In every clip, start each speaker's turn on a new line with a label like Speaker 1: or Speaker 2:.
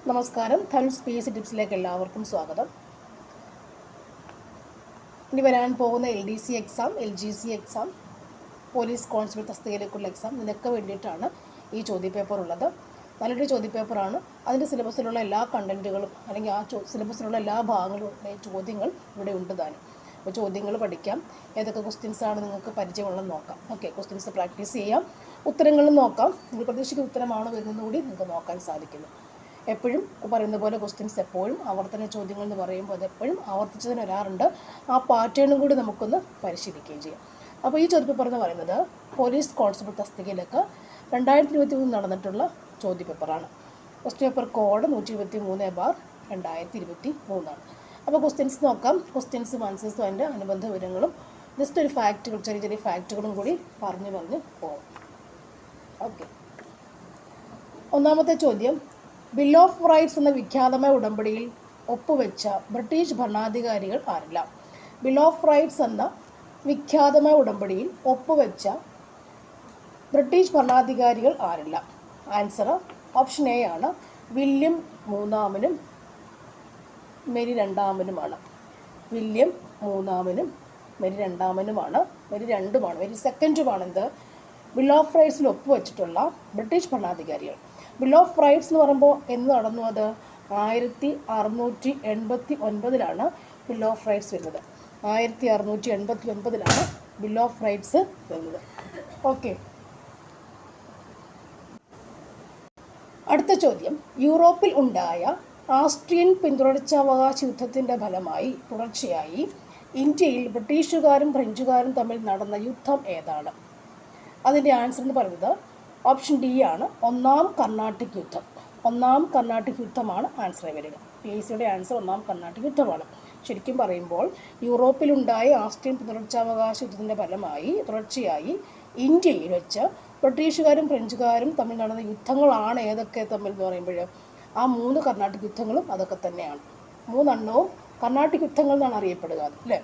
Speaker 1: നമസ്കാരം. തനുസ് PSC ടിപ്സിലേക്ക് എല്ലാവർക്കും സ്വാഗതം. ഇനി വരാൻ പോകുന്ന LDC exam, LGC exam, police constable തസ്തികയിലേക്കുള്ള എക്സാം, ഇതിനൊക്കെ വേണ്ടിയിട്ടാണ് ഈ ചോദ്യപേപ്പർ ഉള്ളത്. നല്ലൊരു ചോദ്യപേപ്പറാണ്. അതിൻ്റെ സിലബസിലുള്ള എല്ലാ കണ്ടൻറ്റുകളും അല്ലെങ്കിൽ ആ സിലബസിലുള്ള എല്ലാ ഭാഗങ്ങളും ചോദ്യങ്ങൾ ഇവിടെ ഉണ്ട് താനും. അപ്പോൾ ചോദ്യങ്ങൾ പഠിക്കാം, ഏതൊക്കെ ക്വസ്റ്റ്യൻസാണ് നിങ്ങൾക്ക് പരിചയമുള്ളതെന്ന് നോക്കാം. ഓക്കെ, ക്വസ്റ്റ്യൻസ് പ്രാക്ടീസ് ചെയ്യാം, ഉത്തരങ്ങളും നോക്കാം. നിങ്ങൾ പ്രതീക്ഷിക്കുന്ന ഉത്തരമാണോ വരുന്നതുകൂടി നിങ്ങൾക്ക് നോക്കാൻ സാധിക്കുന്നു. എപ്പോഴും പറയുന്ന പോലെ ക്വസ്റ്റ്യൻസ് എപ്പോഴും ആവർത്തന ചോദ്യങ്ങൾ എന്ന് പറയുമ്പോൾ അതെപ്പോഴും ആവർത്തിച്ചതിന് വരാറുണ്ട്. ആ പാറ്റേണും കൂടി നമുക്കൊന്ന് പരിശീലിക്കുകയും ചെയ്യാം. അപ്പോൾ ഈ ചോദ്യപേപ്പർ എന്ന് പറയുന്നത് പോലീസ് കോൺസ്റ്റബിൾ തസ്തികയിലേക്ക് 2023 നടന്നിട്ടുള്ള ചോദ്യപേപ്പറാണ്. ക്വസ്റ്റ്യൻ പേപ്പർ കോഡ് 123/2023 ആണ്. അപ്പോൾ ക്വസ്റ്റ്യൻസ് നോക്കാം. ക്വസ്റ്റ്യൻസും ആൻസേഴ്സും അതിൻ്റെ അനുബന്ധ വിവരങ്ങളും ജസ്റ്റ് ഒരു ഫാക്റ്റുകൾ, ചെറിയ ചെറിയ ഫാക്റ്റുകളും കൂടി പറഞ്ഞു പോകും. ഓക്കെ, ഒന്നാമത്തെ ചോദ്യം, ബിൽ ഓഫ് റൈറ്റ്സ് എന്ന വിഖ്യാതമായ ഉടമ്പടിയിൽ ഒപ്പുവെച്ച ബ്രിട്ടീഷ് ഭരണാധികാരികൾ ആരെല്ലാം? ബിൽ ഓഫ് റൈറ്റ്സ് എന്ന വിഖ്യാതമായ ഉടമ്പടിയിൽ ഒപ്പുവെച്ച ബ്രിട്ടീഷ് ഭരണാധികാരികൾ ആരെല്ലാം? ആൻസർ ഓപ്ഷൻ എ ആണ്. വില്യം മൂന്നാമനും മേരി രണ്ടാമനുമാണ്. വില്യം മൂന്നാമനും മേരി രണ്ടാമനുമാണ്. മേരി സെക്കൻഡുമാണ് എന്ത്? ബിൽ ഓഫ് റൈറ്റ്സിൽ ഒപ്പുവെച്ചിട്ടുള്ള ബ്രിട്ടീഷ് ഭരണാധികാരികൾ. ബിൽ ഓഫ് റൈറ്റ്സ് എന്ന് പറയുമ്പോൾ എന്ന് നടന്നു? അത് 1689 ബിൽ ഓഫ് റൈറ്റ്സ് വരുന്നത്. 1689 ബിൽ ഓഫ് റൈറ്റ്സ് വരുന്നത്. ഓക്കെ, അടുത്ത ചോദ്യം, യൂറോപ്പിൽ ഉണ്ടായ ആസ്ട്രിയൻ പിന്തുടർച്ചാവകാശ യുദ്ധത്തിൻ്റെ ഫലമായി തുടർച്ചയായി ഇന്ത്യയിൽ ബ്രിട്ടീഷുകാരും ഫ്രഞ്ചുകാരും തമ്മിൽ നടന്ന യുദ്ധം ഏതാണ്? അതിൻ്റെ ആൻസർ എന്ന് പറയുന്നത് ഓപ്ഷൻ ഡി ആണ്, ഒന്നാം കർണാട്ടിക് യുദ്ധം. ഒന്നാം കർണാട്ടിക് യുദ്ധമാണ് ആൻസറായി വരിക. PSCയുടെ ആൻസർ ഒന്നാം കർണാട്ടിക് യുദ്ധമാണ്. ശരിക്കും പറയുമ്പോൾ യൂറോപ്പിലുണ്ടായ ആസ്ട്രിയൻ പിന്തുടർച്ചാവകാശ യുദ്ധത്തിൻ്റെ ഫലമായി തുടർച്ചയായി ഇന്ത്യയിൽ വെച്ച് ബ്രിട്ടീഷുകാരും ഫ്രഞ്ചുകാരും തമ്മിൽ നടന്ന യുദ്ധങ്ങളാണ് ഏതൊക്കെ തമ്മിൽ എന്ന് പറയുമ്പോൾ ആ 3 കർണാട്ടിക് യുദ്ധങ്ങളും അതൊക്കെ തന്നെയാണ്. 3 കർണാട്ടിക് യുദ്ധങ്ങൾ എന്നാണ് അറിയപ്പെടുക, അല്ലേ?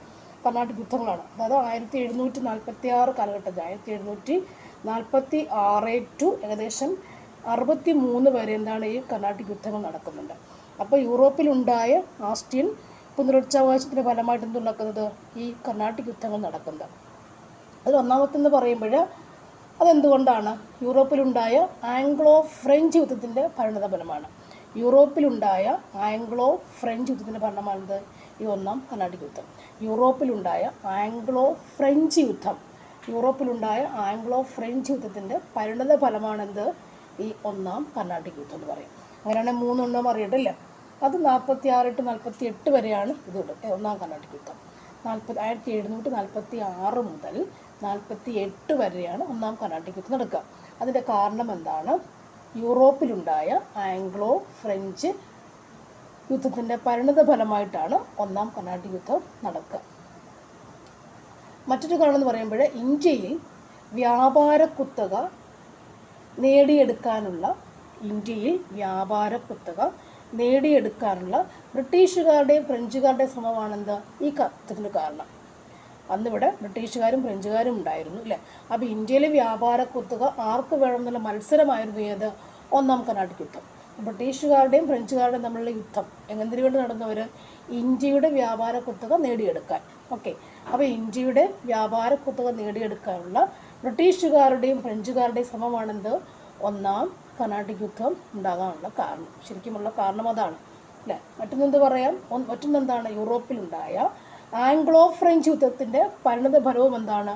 Speaker 1: കർണാട്ടിക് യുദ്ധങ്ങളാണ്. അതായത് 1746 കാലഘട്ടത്തിൽ 1746 ടു ഏകദേശം 63 വരെ എന്താണ് ഈ കർണാട്ടിക് യുദ്ധങ്ങൾ നടക്കുന്നുണ്ട്. അപ്പോൾ യൂറോപ്പിലുണ്ടായ ആസ്ട്രിയൻ പുനരുച്ചാവകാശത്തിൻ്റെ ഫലമായിട്ട് എന്തുണ്ടാക്കുന്നത്? ഈ കർണാട്ടിക് യുദ്ധങ്ങൾ നടക്കുന്നത്. അതിൽ ഒന്നാമത്തെന്ന് പറയുമ്പോൾ അതെന്തുകൊണ്ടാണ്? യൂറോപ്പിലുണ്ടായ ആംഗ്ലോ ഫ്രഞ്ച് യുദ്ധത്തിൻ്റെ പരിണതഫലമാണ്. യൂറോപ്പിലുണ്ടായ ആംഗ്ലോ ഫ്രഞ്ച് യുദ്ധത്തിൻ്റെ ഫലമാണിത് ഈ ഒന്നാം കർണാട്ടിക് യുദ്ധം. യൂറോപ്പിലുണ്ടായ ആംഗ്ലോ ഫ്രഞ്ച് യുദ്ധത്തിൻ്റെ പരിണത ഫലമാണെന്ത്? ഈ ഒന്നാം കർണാട്ടിക് യുദ്ധം എന്ന് പറയും. അങ്ങനെയാണെങ്കിൽ 3 അറിയട്ടില്ല. അത് 46 to 48 വരെയാണ് ഇത് ഒന്നാം കർണാട്ടിക് യുദ്ധം. 1746 മുതൽ 48 വരെയാണ് ഒന്നാം കർണാട്ടിക് യുദ്ധം നടക്കുക. അതിൻ്റെ കാരണം എന്താണ്? യൂറോപ്പിലുണ്ടായ ആംഗ്ലോ ഫ്രഞ്ച് യുദ്ധത്തിൻ്റെ പരിണത ഫലമായിട്ടാണ് ഒന്നാം കർണാട്ടിക് യുദ്ധം നടക്കുക. മറ്റൊരു കാരണം എന്ന് പറയുമ്പോൾ ഇന്ത്യയിൽ വ്യാപാര കുത്തക നേടിയെടുക്കാനുള്ള ബ്രിട്ടീഷുകാരുടെയും ഫ്രഞ്ചുകാരുടെയും ശ്രമമാണെന്ത് ഈ യുദ്ധത്തിന് കാരണം? അന്നിവിടെ ബ്രിട്ടീഷുകാരും ഫ്രഞ്ചുകാരും ഉണ്ടായിരുന്നു, അല്ലേ? അപ്പോൾ ഇന്ത്യയിലെ വ്യാപാര കുത്തക ആർക്ക് വേണമെന്നുള്ള മത്സരമായിരുന്നു ഏത്? ഒന്നാം കർണാട്ടിക് യുദ്ധം. ബ്രിട്ടീഷുകാരുടെയും ഫ്രഞ്ചുകാരുടെയും തമ്മിലുള്ള യുദ്ധം എന്തിനു വേണ്ടി നടന്നവർ? ഇന്ത്യയുടെ വ്യാപാര കുത്തക നേടിയെടുക്കാൻ. ഓക്കെ, അപ്പോൾ ഇന്ത്യയുടെ വ്യാപാര കുത്തക നേടിയെടുക്കാനുള്ള ബ്രിട്ടീഷുകാരുടെയും ഫ്രഞ്ചുകാരുടെയും ശ്രമമാണെന്ത്? ഒന്നാം കർണാട്ടിക് യുദ്ധം ഉണ്ടാകാനുള്ള കാരണം. ശരിക്കുമുള്ള കാരണം അതാണ്, അല്ലേ? മറ്റൊന്നെന്താണ്? യൂറോപ്പിലുണ്ടായ ആംഗ്ലോ ഫ്രഞ്ച് യുദ്ധത്തിൻ്റെ പരിണത ഫലവും എന്താണ്?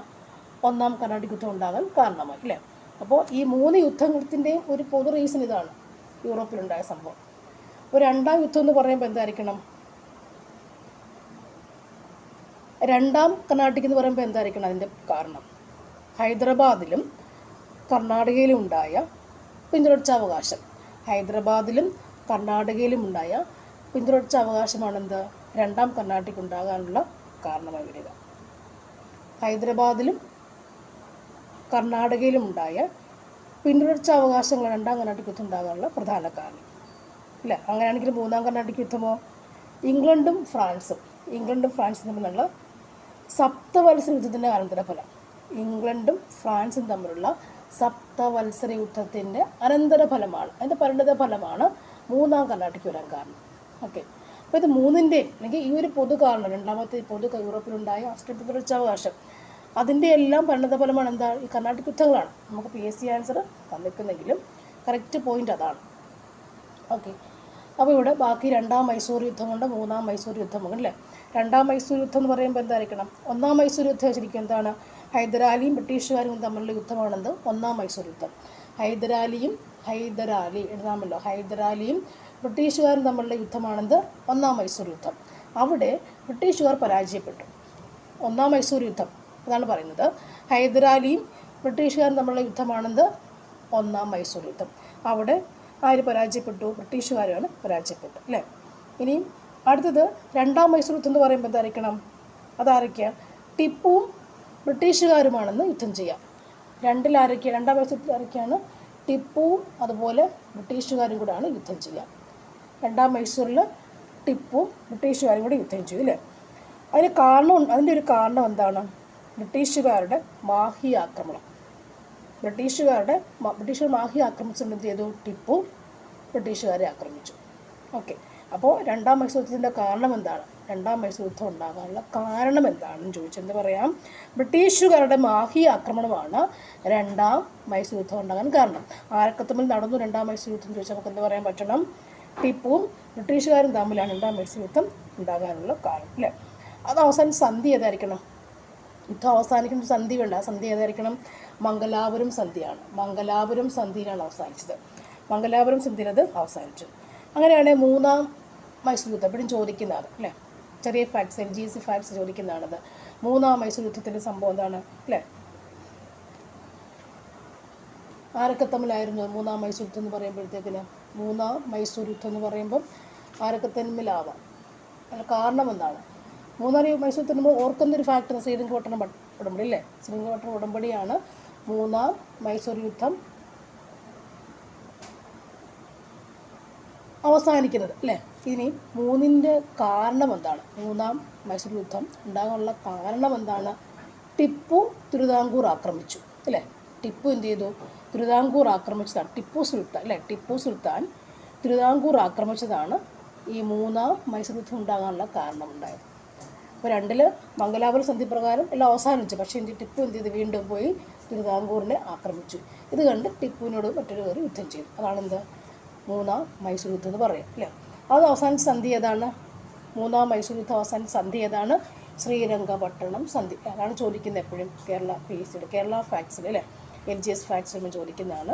Speaker 1: ഒന്നാം കർണാട്ടിക് യുദ്ധം ഉണ്ടാകാൻ കാരണമായി, അല്ലേ? അപ്പോൾ ഈ 3 യുദ്ധത്തിൻ്റെയും ഒരു പൊതു റീസൺ ഇതാണ്, യൂറോപ്പിലുണ്ടായ സംഭവം. ഒരു രണ്ടാം യുദ്ധം എന്ന് പറയുമ്പോൾ എന്തായിരിക്കണം? രണ്ടാം കർണാട്ടിക് എന്ന് പറയുമ്പോൾ എന്തായിരിക്കണം അതിൻ്റെ കാരണം? ഹൈദരാബാദിലും കർണാടകയിലും ഉണ്ടായ പിന്തുടർച്ചാവകാശം. പിന്തുടർച്ചാവകാശമാണെന്ത്? രണ്ടാം കർണാട്ടിക് ഉണ്ടാകാനുള്ള കാരണമായി വരിക. ഹൈദരാബാദിലും കർണാടകയിലും ഉണ്ടായ പിന്തുടർച്ചാവകാശങ്ങൾ രണ്ടാം കർണാട്ടിക് യുദ്ധം ഉണ്ടാകാനുള്ള പ്രധാന കാരണം, അല്ലേ? അങ്ങനെയാണെങ്കിൽ മൂന്നാം കർണാട്ടിക് യുദ്ധമോ? ഇംഗ്ലണ്ടും ഫ്രാൻസും തമ്മിലുള്ള സപ്തവത്സര യുദ്ധത്തിൻ്റെ അനന്തരഫലം. ഇംഗ്ലണ്ടും ഫ്രാൻസും തമ്മിലുള്ള സപ്തവത്സര യുദ്ധത്തിൻ്റെ അനന്തരഫലമാണ്, അതിൻ്റെ പരിണത ഫലമാണ് മൂന്നാം കർണാട്ടിക് വരാൻ കാരണം. ഓക്കെ, അപ്പോൾ ഇത് മൂന്നിൻ്റെയും അല്ലെങ്കിൽ ഈ ഒരു പൊതു കാരണം, രണ്ടാമത്തെ പൊതു യൂറോപ്പിലുണ്ടായ ഓസ്ട്രിയൻ പിന്തുടർച്ചാവകാശം, അതിൻ്റെ എല്ലാം പരിണതഫലമാണ് എന്താ, ഈ കർണാട്ടിക് യുദ്ധങ്ങളാണ്. നമുക്ക് PSC ആൻസർ തന്നിക്കുന്നെങ്കിലും കറക്റ്റ് പോയിൻ്റ് അതാണ്. ഓക്കെ, അപ്പോൾ ഇവിടെ ബാക്കി രണ്ടാം മൈസൂർ യുദ്ധമുണ്ട്, മൂന്നാം മൈസൂർ യുദ്ധമുണ്ട് അല്ലേ. രണ്ടാം മൈസൂർ യുദ്ധം എന്ന് പറയുമ്പോൾ എന്തായിരിക്കണം, ഒന്നാം മൈസൂർ യുദ്ധം ശരിക്കും എന്താണ്, ഹൈദരാലിയും ബ്രിട്ടീഷുകാരും തമ്മിലുള്ള യുദ്ധമാണെന്ത്, ഒന്നാം മൈസൂർ യുദ്ധം. ഹൈദരാലി എഴുതാമല്ലോ, ഹൈദരാലിയും ബ്രിട്ടീഷുകാരും തമ്മിലുള്ള യുദ്ധമാണെന്ത്, ഒന്നാം മൈസൂർ യുദ്ധം. അവിടെ ബ്രിട്ടീഷുകാർ പരാജയപ്പെട്ടു. ഒന്നാം മൈസൂർ യുദ്ധം അതാണ് പറയുന്നത്. ഹൈദരാലിയും ബ്രിട്ടീഷുകാരും തമ്മിലുള്ള യുദ്ധമാണെന്ത്, ഒന്നാം മൈസൂർ യുദ്ധം. അവിടെ ആര് പരാജയപ്പെട്ടു, ബ്രിട്ടീഷുകാരാണ് പരാജയപ്പെട്ടു അല്ലേ. ഇനിയും അടുത്തത് രണ്ടാം മൈസൂർ യുദ്ധം എന്ന് പറയുമ്പോൾ എന്തായിരിക്കണം, അതാരൊക്കെയാണ്, ടിപ്പുവും ബ്രിട്ടീഷുകാരുമാണെന്ന് യുദ്ധം ചെയ്യാം. രണ്ടാം മൈസൂർ യുദ്ധത്തിൽ ആരൊക്കെയാണ്, ടിപ്പുവും അതുപോലെ ബ്രിട്ടീഷുകാരും കൂടെയാണ് യുദ്ധം ചെയ്യുക. രണ്ടാം മൈസൂരിൽ ടിപ്പുവും ബ്രിട്ടീഷുകാരും കൂടി യുദ്ധം ചെയ്യും അല്ലേ. അതിൻ്റെ ഒരു കാരണം എന്താണ്, ബ്രിട്ടീഷുകാരുടെ മാഹി ആക്രമണം. ബ്രിട്ടീഷുകാർ മാഹി ആക്രമിച്ചുകൊണ്ട് എന്ത് ചെയ്തു, ടിപ്പു ബ്രിട്ടീഷുകാരെ ആക്രമിച്ചു. ഓക്കെ, അപ്പോൾ രണ്ടാം മൈസൂർ യുദ്ധത്തിൻ്റെ കാരണം എന്താണ്, രണ്ടാം മൈസൂർ യുദ്ധം ഉണ്ടാകാനുള്ള കാരണം എന്താണെന്ന് ചോദിച്ചാൽ എന്ത് പറയാം, ബ്രിട്ടീഷുകാരുടെ മാഹി ആക്രമണമാണ് രണ്ടാം മൈസൂർ യുദ്ധം ഉണ്ടാകാൻ കാരണം. ആരൊക്കെ തമ്മിൽ നടന്നു രണ്ടാം മൈസൂർ യുദ്ധം ചോദിച്ചാൽ നമുക്ക് എന്ത് പറയാൻ പറ്റണം, ടിപ്പുവും ബ്രിട്ടീഷുകാരും തമ്മിലാണ് രണ്ടാം മൈസൂർ യുദ്ധം ഉണ്ടാകാനുള്ള കാരണം അല്ലേ. അത് അവസാനം സന്ധി ഏതായിരിക്കണം, യുദ്ധം അവസാനിക്കുന്ന സന്ധി വേണ്ട, സന്ധി ഏതായിരിക്കണം, മംഗലാപുരം സന്ധിയാണ്. മംഗലാപുരം സന്ധിയിലാണ് അവസാനിച്ചത്. മംഗലാപുരം സന്ധിയിൽ അത് അവസാനിച്ചു. അങ്ങനെയാണെങ്കിൽ മൂന്നാം മൈസൂർ യുദ്ധം എപ്പോഴും ചോദിക്കുന്നതാണ് അല്ലേ, ചെറിയ ഫാക്ട്സ് LGS ഫാക്ട്സ് ചോദിക്കുന്നതാണത്. മൂന്നാം മൈസൂർ യുദ്ധത്തിൻ്റെ സംഭവം എന്താണ് അല്ലേ, ആരൊക്കെ തമ്മിലായിരുന്നു മൂന്നാം മൈസൂർ യുദ്ധം എന്ന് പറയുമ്പോഴത്തേക്കിന്, മൂന്നാം മൈസൂർ യുദ്ധം എന്ന് പറയുമ്പം ആരൊക്കെ തമ്മിലാവാം, അതിന് കാരണം എന്താണ്. മൂന്നാം മൈസൂർ യുദ്ധം നമ്മൾ ഓർക്കുന്നൊരു ഫാക്ട് ശ്രീരംഗപട്ടണം ഉടമ്പടി അല്ലേ, ശ്രീരംഗപട്ടണം ഉടമ്പടിയാണ് മൂന്നാം മൈസൂർ യുദ്ധം അവസാനിക്കുന്നത് അല്ലേ. ഇനി മൂന്നിൻ്റെ കാരണം എന്താണ്, മൂന്നാം മൈസൂർ യുദ്ധം ഉണ്ടാകാനുള്ള കാരണം എന്താണ്, ടിപ്പു തിരുവിതാംകൂർ ആക്രമിച്ചു അല്ലേ. ടിപ്പു എന്ത് ചെയ്തു, തിരുവിതാംകൂർ ആക്രമിച്ചതാണ്, ടിപ്പു സുൽത്താൻ തിരുവിതാംകൂർ ആക്രമിച്ചതാണ് ഈ മൂന്നാം മൈസൂർ യുദ്ധം ഉണ്ടാകാനുള്ള കാരണമുണ്ടായത്. അപ്പോൾ രണ്ടിൽ മംഗലാപുരം സന്ധി പ്രകാരം എല്ലാം അവസാനിച്ചു, പക്ഷേ ടിപ്പു എന്ത് ചെയ്ത് വീണ്ടും പോയി തിരുവിതാംകൂറിനെ ആക്രമിച്ചു. ഇത് കണ്ട് ടിപ്പുവിനോട് മറ്റൊരു പേര് യുദ്ധം ചെയ്തു. അതാണെന്ത്, മൂന്നാം മൈസൂർ യുദ്ധം എന്ന് പറയും അല്ലേ. അത് അവസാനിച്ച സന്ധി ഏതാണ്, മൂന്നാം മൈസൂർ യുദ്ധം അവസാനിച്ച സന്ധി ഏതാണ്, ശ്രീരംഗപട്ടണം സന്ധി. അതാണ് ചോദിക്കുന്നത് എപ്പോഴും കേരള PSCയുടെ കേരള ഫാക്ട്സിൽ അല്ലേ, LGS ഫാക്ട്സിൽ നമ്മൾ ചോദിക്കുന്നതാണ്.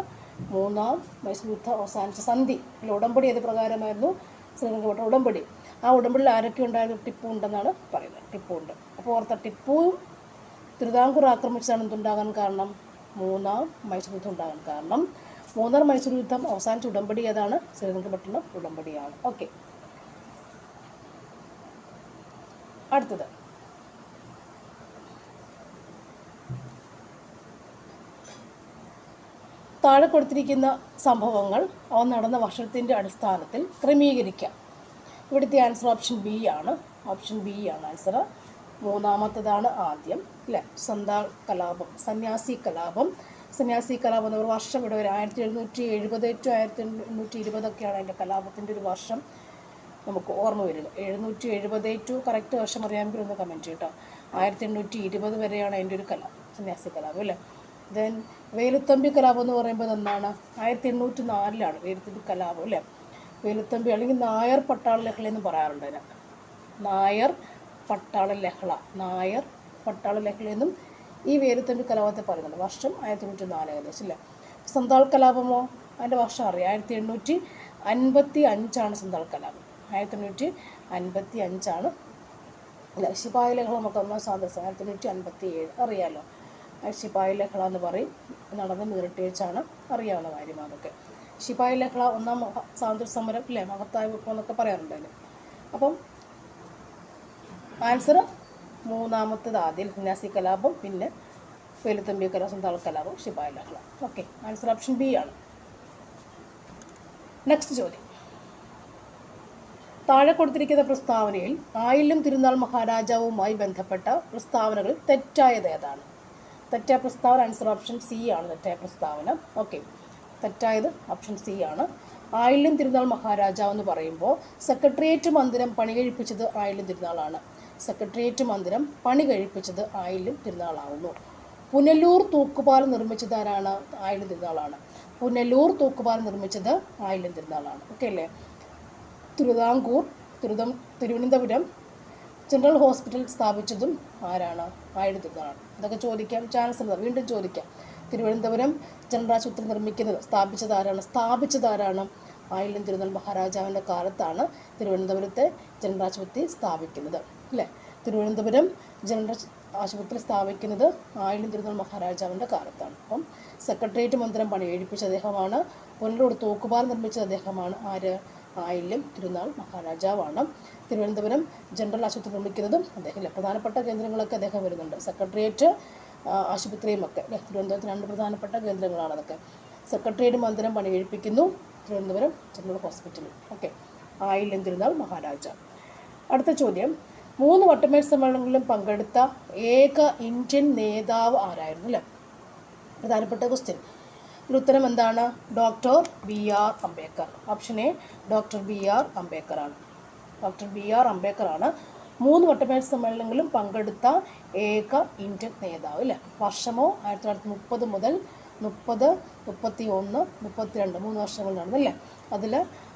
Speaker 1: മൂന്നാം മൈസൂർ യുദ്ധം അവസാനിച്ച സന്ധി അല്ല, ഉടമ്പടി ഏത് പ്രകാരമായിരുന്നു, ശ്രീരംഗപട്ടണം ഉടമ്പടി. ആ ഉടമ്പടിയിൽ ആരൊക്കെ ഉണ്ടായിരുന്നു, ടിപ്പു ഉണ്ടെന്നാണ് പറയുന്നത്, ടിപ്പു ഉണ്ട്. അപ്പോൾ ഓർത്ത ടിപ്പുവും തിരുവിതാംകൂർ ആക്രമിച്ചാണ് എന്തുണ്ടാകാൻ കാരണം, മൂന്നാം മൈസൂർ യുദ്ധം ഉണ്ടാകാൻ കാരണം. മൂന്നാം മൈസൂർ യുദ്ധം അവസാനിച്ച ഉടമ്പടി ഏതാണ്, ശ്രീരംഗപട്ടണം ഉടമ്പടിയാണ്. ഓക്കെ, അടുത്തത് താഴെ കൊടുത്തിരിക്കുന്ന സംഭവങ്ങൾ അവ നടന്ന വർഷത്തിൻ്റെ അടിസ്ഥാനത്തിൽ ക്രമീകരിക്കാം. ഇവിടുത്തെ ആൻസർ ഓപ്ഷൻ B ആണ്. ഓപ്ഷൻ B ആണ് ആൻസർ. മൂന്നാമത്തേതാണ് ആദ്യം അല്ലേ, സന്താൾ കലാപം, സന്യാസി കലാപം എന്ന ഒരു വർഷം ഇവിടെ വരും 1770 to 1820 അതിൻ്റെ കലാപത്തിൻ്റെ ഒരു വർഷം നമുക്ക് ഓർമ്മ വരിക. 770 to കറക്റ്റ് വർഷം അറിയാമെങ്കിൽ ഒന്ന് കമൻറ്റ് ചെയ്യട്ടോ. 1820 വരെയാണ് അതിൻ്റെ ഒരു കലാപം, സന്യാസി കലാപം അല്ലേ. ദെൻ വേലുത്തമ്പി കലാപം എന്ന് പറയുമ്പോൾ എന്നാണ് 1804 വേലുത്തമ്പി കലാപം അല്ലേ. വേലുത്തമ്പി അല്ലെങ്കിൽ നായർ പട്ടാള ലഹള എന്ന് പറയാറുണ്ട് അതിന്, നായർ പട്ടാള ലഹള എന്നും ഈ വേലുത്തമ്പി കലാപത്തെ പറയുന്നുണ്ട്. വർഷം 1804 ഏകദേശം അല്ലേ. സന്താൾ കലാപമോ അതിൻ്റെ വർഷം അറിയാം, 1855 സന്താൾ കലാപം, 1855 അല്ല. ശിപായി ലഹള നമുക്ക് ഒന്നാം സ്വാതന്ത്ര്യം 1857 അറിയാമല്ലോ. ശിപായി ലഹള എന്ന് പറയും, നടന്ന് മീറിട്ട് വെച്ചാണ്, അറിയാവുന്ന കാര്യമാണ് അതൊക്കെ. ശിപായി ലഹള ഒന്നാം സ്വാതന്ത്ര്യ സമരം അല്ലേ, മഹത്തായ വിപ്ലവം എന്നൊക്കെ പറയാറുണ്ട് അതിന്. അപ്പം ആൻസർ മൂന്നാമത്തേത് ആദ്യം സന്യാസി കലാപം, പിന്നെ വേലുത്തമ്പി കലാപം, സന്താൾ കലാപം, ശിപായി ലഹള. ഓക്കെ, ആൻസർ ഓപ്ഷൻ B ആണ്. നെക്സ്റ്റ് ചോദ്യം, താഴെ കൊടുത്തിരിക്കുന്ന പ്രസ്താവനയിൽ ആയില്യം തിരുനാൾ മഹാരാജാവുമായി ബന്ധപ്പെട്ട പ്രസ്താവനകളിൽ തെറ്റായത് ഏതാണ്? തെറ്റായ പ്രസ്താവന ആൻസർ ഓപ്ഷൻ C ആണ് തെറ്റായ പ്രസ്താവന. ഓക്കെ, തെറ്റായത് ഓപ്ഷൻ C ആണ്. ആയില്യം തിരുനാൾ മഹാരാജാവ് എന്ന് പറയുമ്പോൾ സെക്രട്ടേറിയറ്റ് മന്ദിരം പണി കഴിപ്പിച്ചത് ആയില്യം തിരുനാളാണ്. സെക്രട്ടേറിയറ്റ് മന്ദിരം പണി കഴിപ്പിച്ചത് ആയില്യം തിരുനാളാവുന്നു. പുനലൂർ തൂക്കുപാലം നിർമ്മിച്ചത് ആരാണ്? ആയില്യം തിരുനാളാണ്. പുനലൂർ തൂക്കുപാലം നിർമ്മിച്ചത് ആയില്യം തിരുനാളാണ്. ഓക്കെ അല്ലേ? തിരുവനന്തപുരം ജനറൽ ഹോസ്പിറ്റൽ സ്ഥാപിച്ചതും ആരാണ്? ആയില്യം തിരുനാളാണ്. അതൊക്കെ ചോദിക്കാം, ചാൻസ് ഉണ്ട്, വീണ്ടും ചോദിക്കാം. തിരുവനന്തപുരം ജനറൽ ആശുപത്രി സ്ഥാപിച്ചതാരാണ്? ആയില്യം തിരുനാൾ മഹാരാജാവിൻ്റെ കാലത്താണ് തിരുവനന്തപുരത്തെ ജനറൽ ആശുപത്രി സ്ഥാപിക്കുന്നത് അല്ലേ? തിരുവനന്തപുരം ജനറൽ ആശുപത്രി സ്ഥാപിക്കുന്നത് ആയില്യം തിരുനാൾ മഹാരാജാവിൻ്റെ കാലത്താണ്. അപ്പം സെക്രട്ടേറിയറ്റ് മന്ദിരം പണി കഴിപ്പിച്ച അദ്ദേഹമാണ്. പുനലൂർ തൂക്കുപാലം നിർമ്മിച്ച അദ്ദേഹമാണ്. ആര്? ആയില്യം തിരുനാൾ മഹാരാജാവാണ്. തിരുവനന്തപുരം ജനറൽ ആശുപത്രി നിർമ്മിക്കുന്നതും അദ്ദേഹം. പ്രധാനപ്പെട്ട കേന്ദ്രങ്ങളൊക്കെ അദ്ദേഹം വരുന്നുണ്ട്. സെക്രട്ടേറിയറ്റ് ആശുപത്രിയും ഒക്കെ അല്ലേ? തിരുവനന്തപുരത്ത് 2 പ്രധാനപ്പെട്ട കേന്ദ്രങ്ങളാണ് അതൊക്കെ. സെക്രട്ടേറിയറ്റ് മന്ദിരം പണി കഴിപ്പിക്കുന്നു തിരുവനന്തപുരം ജനറൽ ഹോസ്പിറ്റലിൽ. ഓക്കെ, ആയില്യം തിരുനാൾ മഹാരാജാവ്. അടുത്ത ചോദ്യം, 3 വട്ടമേൽ സമ്മേളനങ്ങളിലും പങ്കെടുത്ത ഏക ഇന്ത്യൻ നേതാവ് ആരായിരുന്നു അല്ലേ? പ്രധാനപ്പെട്ട ക്വസ്റ്റ്യൻ. ഉത്തരം എന്താണ്? Doctor BR Ambedkar. Option A doctor BR അംബേദ്കറാണ്. ഡോക്ടർ BR അംബേദ്കറാണ് 3 വട്ടമേൽ സമ്മേളനങ്ങളിലും പങ്കെടുത്ത ഏക ഇന്ത്യൻ നേതാവ് അല്ലേ? വർഷമോ 1930 മുതൽ 30, 31, 32 3 വർഷങ്ങൾ നടന്നല്ലേ? അതിൽ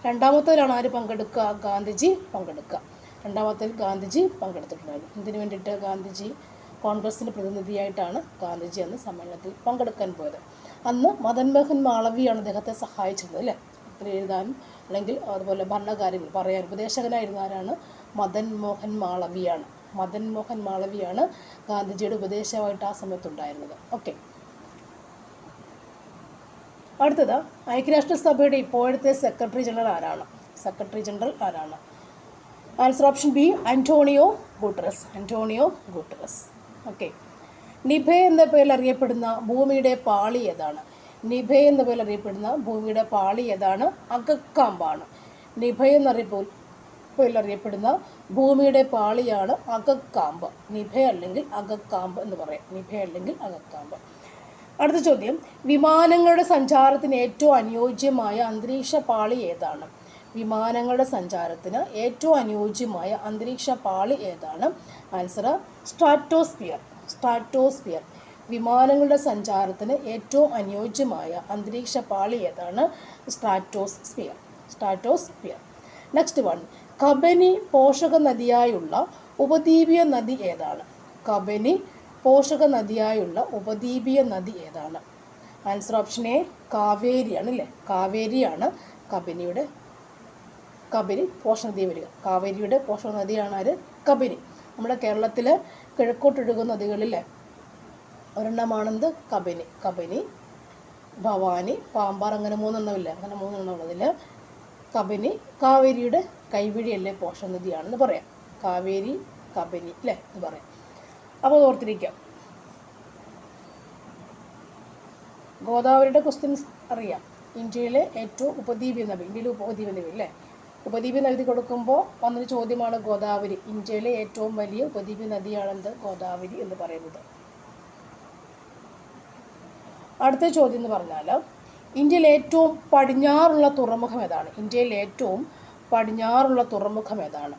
Speaker 1: രണ്ടാമത്തേതിലാണ് ആര് പങ്കെടുക്കുക? ഗാന്ധിജി പങ്കെടുക്കുക. രണ്ടാമത്തേതിൽ ഗാന്ധിജി പങ്കെടുത്തിട്ടുണ്ടായിരുന്നു. ഇതിനു വേണ്ടിയിട്ട് ഗാന്ധിജി കോൺഗ്രസിൻ്റെ പ്രതിനിധിയായിട്ടാണ് ഗാന്ധിജി അന്ന് സമ്മേളനത്തിൽ പങ്കെടുക്കാൻ പോയത്. അന്ന് മദൻ മോഹൻ മാളവിയാണ് അദ്ദേഹത്തെ സഹായിച്ചിരുന്നത് അല്ലേ? എഴുതാനും അല്ലെങ്കിൽ അതുപോലെ ഭരണകാര്യങ്ങൾ പറയാൻ ഉപദേശകനായിരുന്ന ആരാണ്? മദൻ മോഹൻ മാളവിയാണ്. മദൻ മോഹൻ മാളവിയാണ് ഗാന്ധിജിയുടെ ഉപദേശമായിട്ട് ആ സമയത്തുണ്ടായിരുന്നത്. ഓക്കെ, അടുത്തത്, ഐക്യരാഷ്ട്രസഭയുടെ ഇപ്പോഴത്തെ സെക്രട്ടറി ജനറൽ ആരാണ്? സെക്രട്ടറി ജനറൽ ആരാണ്? Answer option B Antonio Guterres. Antonio Guterres. Okay, നിഭെ എന്ന പേരിൽ അറിയപ്പെടുന്ന ഭൂമിയുടെ പാളി ഏതാണ്? നിഭെ എന്ന പേരിൽ അറിയപ്പെടുന്ന ഭൂമിയുടെ പാളി ഏതാണ്? അഗക്കാമ്പാണ്. നിഭ പേരിൽ അറിയപ്പെടുന്ന ഭൂമിയുടെ പാളിയാണ് അഗക്കാമ്പ്. നിഭ അല്ലെങ്കിൽ അഗക്കാമ്പ് എന്ന് പറയാം. നിഭ അല്ലെങ്കിൽ അഗക്കാമ്പ്. അടുത്ത ചോദ്യം, വിമാനങ്ങളുടെ സഞ്ചാരത്തിന് ഏറ്റവും അനുയോജ്യമായ അന്തരീക്ഷ പാളി ഏതാണ്? വിമാനങ്ങളുടെ സഞ്ചാരത്തിന് ഏറ്റവും അനുയോജ്യമായ അന്തരീക്ഷ പാളി ഏതാണ്? Answer stratosphere. സ്ട്രാറ്റോസ്ഫിയർ. വിമാനങ്ങളുടെ സഞ്ചാരത്തിന് ഏറ്റവും അനുയോജ്യമായ അന്തരീക്ഷ പാളി ഏതാണ്? സ്ട്രാറ്റോസ്ഫിയർ. സ്ട്രാറ്റോസ്ഫിയർ. നെക്സ്റ്റ് വൺ, കബനി പോഷക നദിയായുള്ള ഉപദ്വീപീയ നദി ഏതാണ്? കബനി പോഷക നദിയായുള്ള ഉപദ്വീപീയ നദി ഏതാണ്? ആൻസർ ഓപ്ഷൻ എ കാവേരിയാണ് അല്ലേ? കാവേരിയാണ് കബനി പോഷക നദി വരിക. കാവേരിയുടെ പോഷക നദിയാണ് ആര്? കബനി. നമ്മുടെ കേരളത്തിൽ കിഴക്കോട്ടൊഴുകുന്ന നദികളിലെ ഒരെണ്ണമാണെന്ത്? കബനി. കബനി, ഭവാനി, പാമ്പാർ, അങ്ങനെ 3 എണ്ണമില്ല. അങ്ങനെ 3 എണ്ണം ഉള്ളതിൽ കബനി കാവേരിയുടെ കൈവഴിയല്ലേ പോഷക നദിയാണെന്ന് പറയാം. കാവേരി, കബനി അല്ലേ എന്ന് പറയാം. അപ്പോൾ ഓർത്തിരിക്കാം. ഗോദാവരിയുടെ ക്വസ്റ്റ്യൻസ് അറിയാം. ഇന്ത്യയിലെ ഏറ്റവും ഉപദ്വീപീയ നദി, ഇന്ത്യയിലെ ഉപദ്വീപ നദി അല്ലേ? ഉപദ്വീപ നദി കൊടുക്കുമ്പോൾ വന്നൊരു ചോദ്യമാണ് ഗോദാവരി. ഇന്ത്യയിലെ ഏറ്റവും വലിയ ഉപദ്വീപ നദിയാണെന്ത്? ഗോദാവരി എന്ന് പറയുന്നത്. അടുത്ത ചോദ്യം എന്ന് പറഞ്ഞാൽ, ഇന്ത്യയിൽ ഏറ്റവും പടിഞ്ഞാറുള്ള തുറമുഖം ഏതാണ്? ഇന്ത്യയിൽ ഏറ്റവും പടിഞ്ഞാറുള്ള തുറമുഖം ഏതാണ്?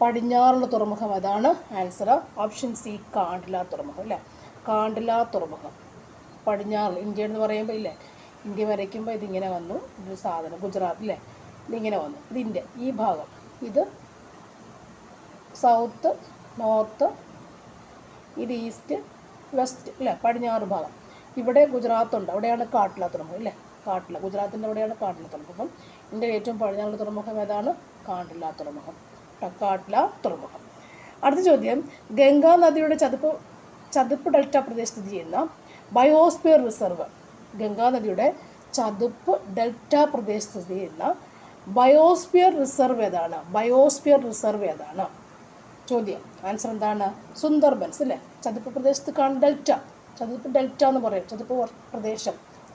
Speaker 1: പടിഞ്ഞാറുള്ള തുറമുഖം ഏതാണ്? ആൻസർ ഓപ്ഷൻ സി കാണ്ട്ല തുറമുഖം അല്ലേ? കാണ്ട്ല തുറമുഖം. പടിഞ്ഞാറ് ഇന്ത്യ എന്ന് പറയുമ്പോൾ ഇല്ലേ, ഇന്ത്യ വരയ്ക്കുമ്പോൾ ഇതിങ്ങനെ വന്നു, ഇതൊരു സാധനം ഗുജറാത്ത് അല്ലേ, ഇതിങ്ങനെ വന്നു. ഇത് ഇന്ത്യ, ഈ ഭാഗം, ഇത് സൗത്ത്, നോർത്ത്, ഇത് ഈസ്റ്റ്, വെസ്റ്റ് അല്ലേ, പടിഞ്ഞാറ് ഭാഗം. ഇവിടെ ഗുജറാത്തുണ്ട്, അവിടെയാണ് കാട്ട്ല തുറമുഖം അല്ലേ? കാട്ട്ല, ഗുജറാത്തിൻ്റെ അവിടെയാണ് കാട്ട്ല തുറമുഖം. ഇന്ത്യയിൽ ഏറ്റവും പടിഞ്ഞാറുള്ള തുറമുഖം ഏതാണ്? കാണ്ട്ല തുറമുഖം, കാട്ട്ല തുറമുഖം. അടുത്ത ചോദ്യം, ഗംഗാ നദിയുടെ ചതുപ്പ് ഡെൽറ്റ പ്രദേശത്ത് സ്ഥിതി ചെയ്യുന്ന ബയോസ്ഫിയർ റിസർവ്. ഗംഗാ നദിയുടെ ചതുപ്പ് ഡെൽറ്റ പ്രദേശത്ത് സ്ഥിതി ചെയ്യുന്ന ബയോസ്ഫിയർ റിസർവ് ഏതാണ്? ബയോസ്ഫിയർ റിസർവ് ഏതാണ്? ചോദ്യം. ആൻസർ എന്താണ്? സുന്ദർബൻസ് അല്ലേ? ചതുപ്പ് പ്രദേശത്ത് കാണും ഡെൽറ്റ, ചതുപ്പ് ഡെൽറ്റ എന്ന് പറയും.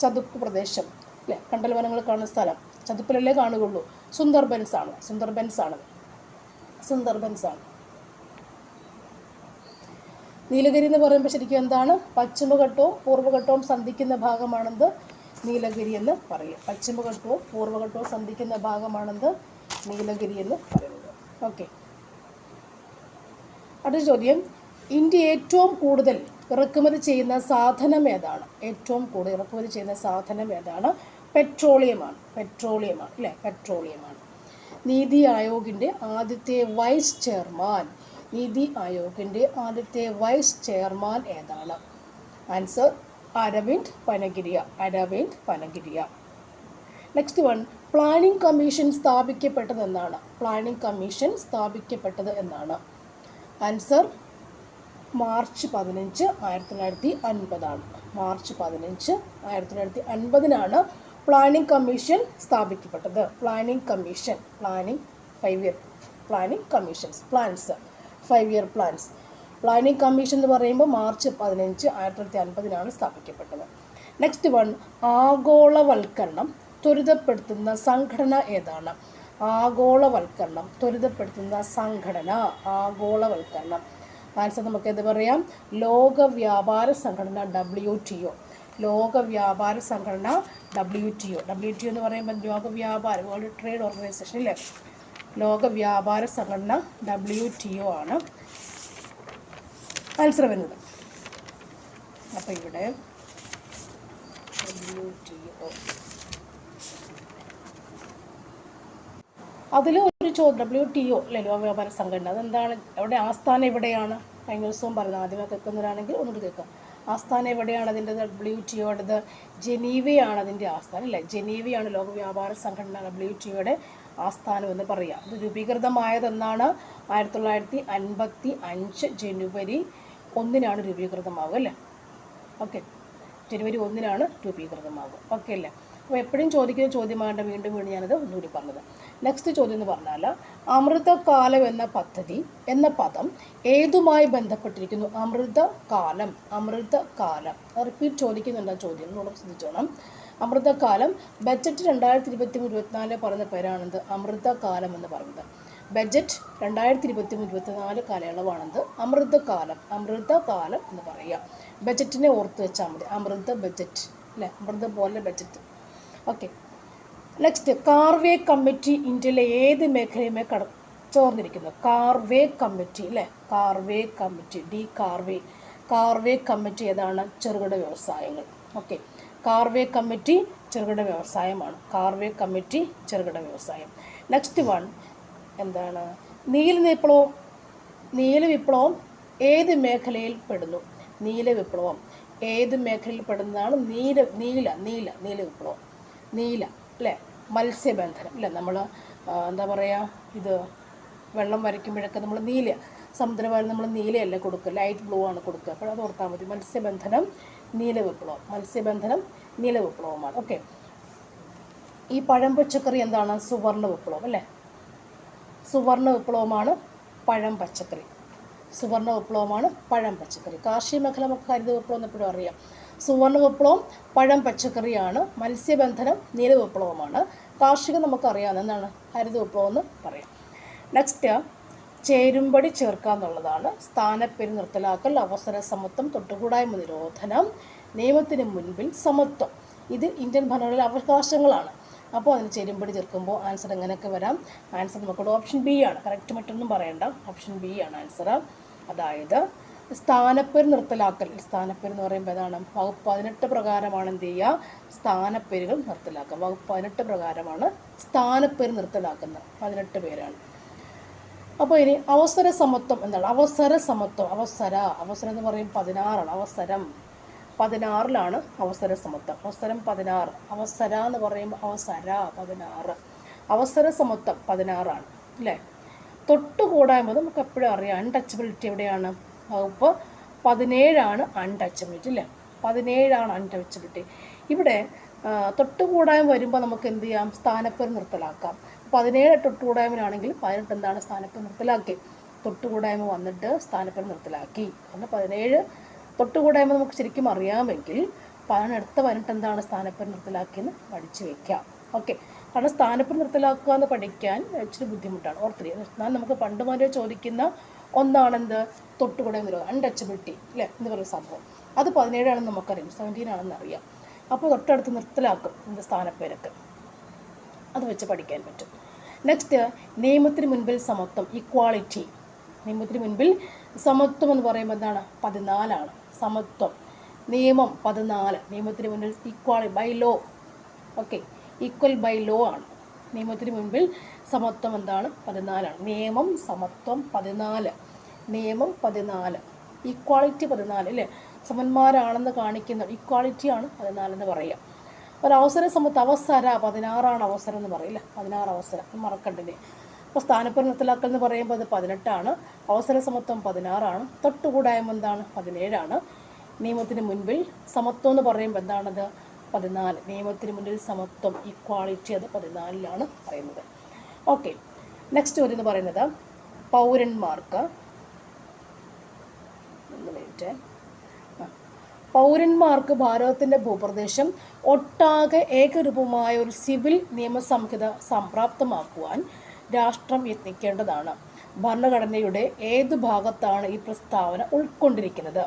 Speaker 1: ചതുപ്പ് പ്രദേശം അല്ലേ? കണ്ടൽ വനങ്ങൾ കാണുന്ന സ്ഥലം ചതുപ്പിലല്ലേ കാണുകയുള്ളൂ. സുന്ദർബൻസ് ആണ്. നീലഗിരി എന്ന് പറയുമ്പോൾ ശരിക്കും എന്താണ്? പശ്ചിമഘട്ടവും പൂർവ്വഘട്ടവും സന്ധിക്കുന്ന ഭാഗമാണെന്ത്? നീലഗിരി എന്ന് പറയും. പശ്ചിമഘട്ടവും പൂർവ്വഘട്ടവും സന്ധിക്കുന്ന ഭാഗമാണെന്ത് നീലഗിരി എന്ന് പറയുന്നത്. ഓക്കെ, അടുത്ത ചോദ്യം, ഇന്ത്യ ഏറ്റവും കൂടുതൽ ഇറക്കുമതി ചെയ്യുന്ന സാധനം ഏതാണ്? ഏറ്റവും കൂടുതൽ ഇറക്കുമതി ചെയ്യുന്ന സാധനം ഏതാണ്? പെട്രോളിയമാണ് അല്ലേ, പെട്രോളിയമാണ്. നീതി ആയോഗിൻ്റെ ആദ്യത്തെ വൈസ് ചെയർമാൻ ഏതാണ്? Answer Arvind Panagariya. Next one, planning commission സ്ഥാപിക്കപ്പെട്ടത് എന്നാണ്? Answer March 15, 1950. March 15, 1950 planning commission സ്ഥാപിക്കപ്പെട്ടത്. Planning 5 year planning commissions, plans 5 year plans. Planning commission എന്ന് പറയുമ്പോൾ മാർച്ച് 15, 1950 സ്ഥാപിക്കപ്പെട്ടത്. നെക്സ്റ്റ് വൺ, ആഗോളവൽക്കരണം ത്വരിതപ്പെടുത്തുന്ന സംഘടന ഏതാണ്? ആഗോളവൽക്കരണം. ആൻസർ നമുക്ക് എന്ത് പറയാം? ലോക വ്യാപാര സംഘടന WTO. WTO എന്ന് പറയുമ്പോൾ ലോകവ്യാപാര വേൾഡ് ട്രേഡ് ഓർഗനൈസേഷൻ അല്ലേ, ലോകവ്യാപാര സംഘടന WTO ആണ് ആൻസർ വരുന്നത്. അപ്പോൾ ഇവിടെ WTO അതിൽ ഒരു ചോദ്യം, WTO അല്ലേ, ലോകവ്യാപാര സംഘടന, അതെന്താണ്? എവിടെ ആസ്ഥാനം എവിടെയാണ്? കഴിഞ്ഞ ദിവസവും പറഞ്ഞത്, ആദ്യമേ കേൾക്കുന്നവരാണെങ്കിൽ ഒന്നുകൂടി കേൾക്കാം. ആസ്ഥാനം എവിടെയാണ് അതിൻ്റെ? WTOയുടേത് ജനീവയാണ് അതിൻ്റെ ആസ്ഥാനം അല്ലേ. ജനീവയാണ് ലോകവ്യാപാര സംഘടന WTOയുടെ ആസ്ഥാനം എന്ന് പറയുക. ഇത് രൂപീകൃതമായതെന്നാണ്? 1955 ജനുവരി 1 രൂപീകൃതമാകുക അല്ലേ. ഓക്കെ, ജനുവരി 1 രൂപീകൃതമാകും. ഓക്കെ അല്ലേ. അപ്പോൾ എപ്പോഴും ചോദിക്കുന്ന ചോദ്യമായിട്ട് വീണ്ടും ഞാനത് ഒന്നുകൂടി പറഞ്ഞത്. നെക്സ്റ്റ് ചോദ്യം എന്ന് പറഞ്ഞാൽ, അമൃതകാലം എന്ന പദം ഏതുമായി ബന്ധപ്പെട്ടിരിക്കുന്നു? അമൃതകാലം റിപ്പീറ്റ് ചോദിക്കുന്നുണ്ട് ചോദ്യം, എന്നോട് ശ്രദ്ധിച്ചോണം. അമൃതകാലം ബജറ്റ് 2023-24 പറയുന്ന പേരാണെന്ത്? അമൃതകാലം എന്ന് പറയുന്നത്. ബജറ്റ് 2023-24 കാലയളവാണെന്ത്? അമൃതകാലം എന്ന് പറയുക. ബജറ്റിനെ ഓർത്ത് വെച്ചാൽ മതി, ബജറ്റ് അല്ലേ, അമൃത പോലെ budget. Okay, next, Karve committee ഇന്ത്യയിലെ ഏത് മേഖലയുമായി ചോർന്നിരിക്കുന്നു? കാർവേ കമ്മിറ്റി അല്ലേ, കാർവേ കമ്മിറ്റി ഏതാണ്? ചെറുകിട വ്യവസായങ്ങൾ. ഓക്കെ, കാർവേ കമ്മിറ്റി ചെറുകിട വ്യവസായമാണ്. ചെറുകിട വ്യവസായം. നെക്സ്റ്റ് വൺ എന്താണ്? നീല വിപ്ലവം ഏത് മേഖലയിൽ പെടുന്നു? ഏത് മേഖലയിൽ പെടുന്നതാണ് നീല വിപ്ലവം? അല്ലേ, മത്സ്യബന്ധനം അല്ലേ. നമ്മൾ എന്താ പറയുക, ഇത് വെള്ളം വരയ്ക്കുമ്പോഴൊക്കെ നമ്മൾ സമുദ്രഭാരം നമ്മൾ നീലയല്ല കൊടുക്കുക, ലൈറ്റ് ബ്ലൂ ആണ് കൊടുക്കുക. അപ്പോൾ അത് ഓർത്താൽ മതി. മത്സ്യബന്ധനം നീല വിപ്ലവമാണ്. ഓക്കെ, ഈ പഴം പച്ചക്കറി എന്താണ്? സുവർണ്ണ വിപ്ലവം അല്ലേ. സുവർണ്ണ വിപ്ലവമാണ് പഴം പച്ചക്കറി. കാർഷിക മേഖല നമുക്ക് ഹരിത വിപ്ലവം എന്നെപ്പോഴും അറിയാം. സുവർണ്ണ വിപ്ലവം പഴം പച്ചക്കറിയാണ്. മത്സ്യബന്ധനം നീല വിപ്ലവമാണ്. കാർഷികം നമുക്കറിയാം, എന്താണ്? ഹരിത വിപ്ലവം എന്ന് പറയാം. നെക്സ്റ്റ്, ചേരുംപടി ചേർക്കുക എന്നുള്ളതാണ്. സ്ഥാനപ്പേര് നിർത്തലാക്കൽ, അവസര സമത്വം, തൊട്ടുകൂടായ്മ നിരോധനം, നിയമത്തിന് മുൻപിൽ സമത്വം. ഇത് ഇന്ത്യൻ ഭരണഘടനയിലെ അവകാശങ്ങളാണ്. അപ്പോൾ അതിന് ചേരുംപടി ചേർക്കുമ്പോൾ ആൻസർ എങ്ങനെയൊക്കെ വരാം? ആൻസർ നമുക്കിവിടെ ഓപ്ഷൻ ബി ആണ്. കറക്റ്റ് മറ്റൊന്നും പറയണ്ട, ഓപ്ഷൻ ബി ആണ് ആൻസർ. അതായത് സ്ഥാനപ്പേര് നിർത്തലാക്കൽ. സ്ഥാനപ്പേര് എന്ന് പറയുമ്പോൾ ഏതാണ്? വകുപ്പ് 18 പ്രകാരമാണ് എന്ത് ചെയ്യുക? സ്ഥാനപ്പേരുകൾ നിർത്തലാക്കുക. വകുപ്പ് 18 പ്രകാരമാണ് സ്ഥാനപ്പേര് നിർത്തലാക്കുന്നത്. 18 പേരാണ്. അപ്പോൾ ഇനി അവസര സമത്വം എന്താണ്? അവസരം എന്ന് പറയും 16ആണ്. അവസരം 16 അവസര സമത്വം. അവസരം 16. അവസര എന്ന് പറയുമ്പോൾ 16. അവസര സമത്വം 16 അല്ലേ. തൊട്ടുകൂടായ്മ നമുക്ക് എപ്പോഴും അറിയാം. അൺടച്ചബിലിറ്റി എവിടെയാണ്? വകുപ്പ് 17 അൺടച്ചബിലിറ്റി അല്ലേ. 17 അൺടച്ചബിലിറ്റി. ഇവിടെ തൊട്ടുകൂടായ്മ വരുമ്പോൾ നമുക്ക് എന്ത് ചെയ്യാം? സ്ഥാനപ്പേര് നിർത്തലാക്കാം. 17 തൊട്ടുകൂടായ്മയാണെങ്കിൽ 18 എന്താണ്? സ്ഥാനപ്പേര് നിർത്തലാക്കി. തൊട്ടുകൂടായ്മ വന്നിട്ട് സ്ഥാനപ്പേര് നിർത്തലാക്കി. കാരണം 17 തൊട്ടുകൂടായ്മ നമുക്ക് ശരിക്കും അറിയാമെങ്കിൽ അടുത്ത 18 എന്താണ്? സ്ഥാനപ്പേര് നിർത്തലാക്കിയെന്ന് പഠിച്ചു വയ്ക്കാം. ഓക്കെ, കാരണം സ്ഥാനപ്പേര് നിർത്തലാക്കുക എന്ന് പഠിക്കാൻ ഇച്ചിരി ബുദ്ധിമുട്ടാണ്. ഓർത്തിരി. എന്നാൽ നമുക്ക് പണ്ട് മുതലേ ചോദിക്കുന്ന ഒന്നാണെന്ത്? തൊട്ടുകൂടായ്മ നിരോധനം, അൺടച്ചബിലിറ്റി അല്ലേ എന്ന് പറയുന്ന സംഭവം. അത് 17 നമുക്കറിയാം, 17 അറിയാം. അപ്പോൾ തൊട്ടടുത്ത് നിർത്തലാക്കും ഇതിൻ്റെ സ്ഥാനപ്പേരൊക്കെ. അത് വെച്ച് പഠിക്കാൻ പറ്റും. നെക്സ്റ്റ്, നിയമത്തിന് മുൻപിൽ സമത്വം, ഇക്വാളിറ്റി. നിയമത്തിന് മുൻപിൽ സമത്വം എന്ന് പറയുമ്പോൾ എന്താണ്? 14 സമത്വം. നിയമം 14. നിയമത്തിന് മുൻപിൽ equality by law. Okay, equal by law ആണ്. നിയമത്തിന് മുൻപിൽ സമത്വം എന്താണ്? 14. നിയമം സമത്വം 14. നിയമം 14. ഈക്വാളിറ്റി 14 അല്ലേ? സമന്മാരാണെന്ന് കാണിക്കുന്ന ഇക്വാളിറ്റിയാണ് 14 എന്ന് പറയുക. ഒരവസര സമത്വം അവസര 16 അവസരം എന്ന് പറയില്ല. 16 അവസരം മറക്കണ്ടില്ലേ. അപ്പോൾ സ്ഥാനപ്പേര് നിർത്തലാക്കൽ എന്ന് പറയുമ്പോൾ അത് 18. അവസര സമത്വം 16. തൊട്ടുകൂടായ്മ എന്താണ്? 17. നിയമത്തിന് മുൻപിൽ സമത്വം എന്ന് പറയുമ്പോൾ എന്താണത്? 14. നിയമത്തിന് മുന്നിൽ സമത്വം ഇക്വാളിറ്റി അത് 14 പറയുന്നത്. ഓക്കെ, നെക്സ്റ്റ് ഒരു എന്ന് പറയുന്നത് പൗരന്മാർക്ക് പൗരന്മാർക്ക് ഭാരതത്തിൻ്റെ ഭൂപ്രദേശം ഒട്ടാകെ ഏകരൂപമായ ഒരു സിവിൽ നിയമസംഹിത സംപ്രാപ്തമാക്കുവാൻ രാഷ്ട്രം യത്നിക്കേണ്ടതാണ്. ഭരണഘടനയുടെ ഏതു ഭാഗത്താണ് ഈ പ്രസ്താവന ഉൾക്കൊണ്ടിരിക്കുന്നത്?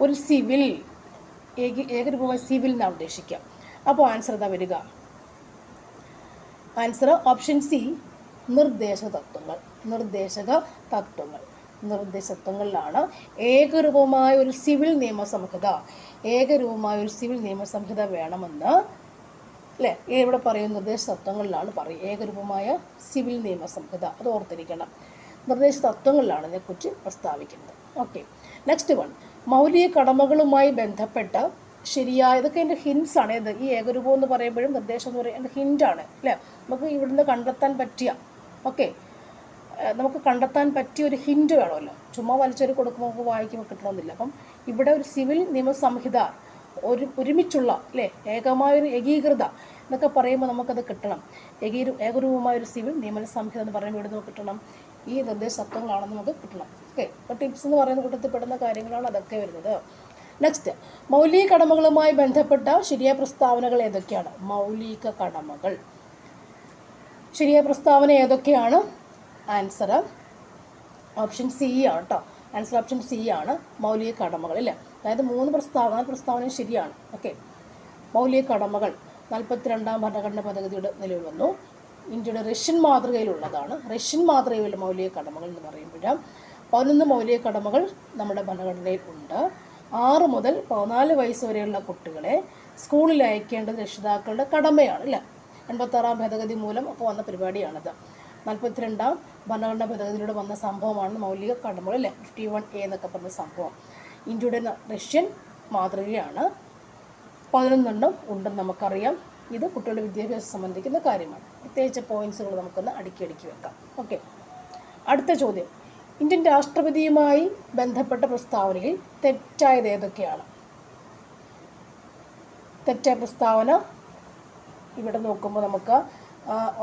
Speaker 1: ഒരു സിവിൽ ഏകരൂപമായ സിവിൽ എന്നാണ് ഉദ്ദേശിക്കുക. അപ്പോൾ ആൻസർ എന്താ വരിക? ആൻസർ ഓപ്ഷൻ സി, നിർദ്ദേശക തത്വങ്ങൾ. നിർദ്ദേശക തത്വങ്ങൾ. നിർദ്ദേശത്വങ്ങളിലാണ് ഏകരൂപമായ ഒരു സിവിൽ നിയമസംഹിത, ഏകരൂപമായ ഒരു സിവിൽ നിയമസംഹിത വേണമെന്ന് അല്ലേ ഇവിടെ പറയും. നിർദ്ദേശ തത്വങ്ങളിലാണ് പറയും ഏകരൂപമായ സിവിൽ നിയമസംഹിത. അത് ഓർത്തിരിക്കണം. നിർദ്ദേശ തത്വങ്ങളിലാണ് ഇതിനെക്കുറിച്ച് പ്രസ്താവിക്കുന്നത്. ഓക്കെ, നെക്സ്റ്റ് വൺ, മൗലിക കടമകളുമായി ബന്ധപ്പെട്ട ശരിയായ, ഇതൊക്കെ എൻ്റെ ഹിൻസ് ആണ്. ഇത് ഈ ഏകരൂപം എന്ന് പറയുമ്പോഴും നിർദ്ദേശം എന്ന് പറയുന്നത് ഹിൻ്റാണ് അല്ലേ? നമുക്ക് ഇവിടുന്ന് കണ്ടെത്താൻ പറ്റിയ നമുക്ക് കണ്ടെത്താൻ പറ്റിയ ഒരു ഹിൻറ്റ് വേണമല്ലോ. ചുമ്മാ വലിച്ചൊരു കൊടുക്കുമ്പോൾ നമുക്ക് വായിക്കുമ്പോൾ കിട്ടണമെന്നില്ല. അപ്പം ഇവിടെ ഒരു സിവിൽ നിയമസംഹിത ഒരുമിച്ചുള്ള അല്ലേ ഏകമായൊരു ഏകീകൃത എന്നൊക്കെ പറയുമ്പോൾ നമുക്കത് കിട്ടണം. ഏകരൂപമായൊരു സിവിൽ നിയമസംഹിത എന്ന് പറയുമ്പോൾ ഇവിടെ നമുക്ക് കിട്ടണം ഈ നിർദ്ദേശ തത്വങ്ങളാണെന്ന് നമുക്ക് കിട്ടണം. ഓക്കെ, അപ്പോൾ ടിപ്സ് എന്ന് പറയുന്ന കൂട്ടത്തിൽ പെടുന്ന കാര്യങ്ങളാണ് അതൊക്കെ വരുന്നത്. നെക്സ്റ്റ്, മൗലിക കടമകളുമായി ബന്ധപ്പെട്ട ശരിയായ പ്രസ്താവനകൾ ഏതൊക്കെയാണ്? മൗലിക കടമകൾ ശരിയായ പ്രസ്താവന ഏതൊക്കെയാണ്? ആൻസർ ഓപ്ഷൻ സി ആണ് കേട്ടോ. ആൻസർ ഓപ്ഷൻ സി ആണ്, മൗലിക കടമകൾ അല്ലേ. അതായത് 4 പ്രസ്താവനയും ശരിയാണ്. ഓക്കെ, മൗലിക കടമകൾ 42ാം ഭരണഘടനാ ഭേദഗതിയുടെ നിലവിൽ വന്നു. ഇന്ത്യയുടെ റഷ്യൻ മാതൃകയിലുള്ളതാണ്. റഷ്യൻ മാതൃകയിലുള്ള മൗലിക കടമകൾ എന്ന് പറയുമ്പോൾ 11 മൗലിക കടമകൾ നമ്മുടെ ഭരണഘടനയിൽ ഉണ്ട്. 6 മുതൽ 14 വയസ്സ് വരെയുള്ള കുട്ടികളെ സ്കൂളിൽ അയക്കേണ്ടത് രക്ഷിതാക്കളുടെ കടമയാണ് അല്ലേ. 86ാം ഭേദഗതി മൂലം അപ്പോൾ വന്ന പരിപാടിയാണിത്. 42ാം ഭരണഘടനാ ഭേദഗതിയിലൂടെ വന്ന സംഭവമാണ് മൗലിക കടമകൾ അല്ലേ. 51A എന്നൊക്കെ പറഞ്ഞ സംഭവം ഇന്ത്യയുടെ റഷ്യൻ മാതൃകയാണ്. 11 ഉണ്ടെന്ന് നമുക്കറിയാം. ഇത് കുട്ടികളുടെ വിദ്യാഭ്യാസം സംബന്ധിക്കുന്ന കാര്യമാണ്. പ്രത്യേകിച്ച് പോയിന്റ്സുകൾ നമുക്കൊന്ന് അടുക്കി വെക്കാം. ഓക്കെ, അടുത്ത ചോദ്യം, ഇന്ത്യൻ രാഷ്ട്രപതിയുമായി ബന്ധപ്പെട്ട പ്രസ്താവനയിൽ തെറ്റായത് ഏതൊക്കെയാണ്? തെറ്റായ പ്രസ്താവന ഇവിടെ നോക്കുമ്പോൾ നമുക്ക്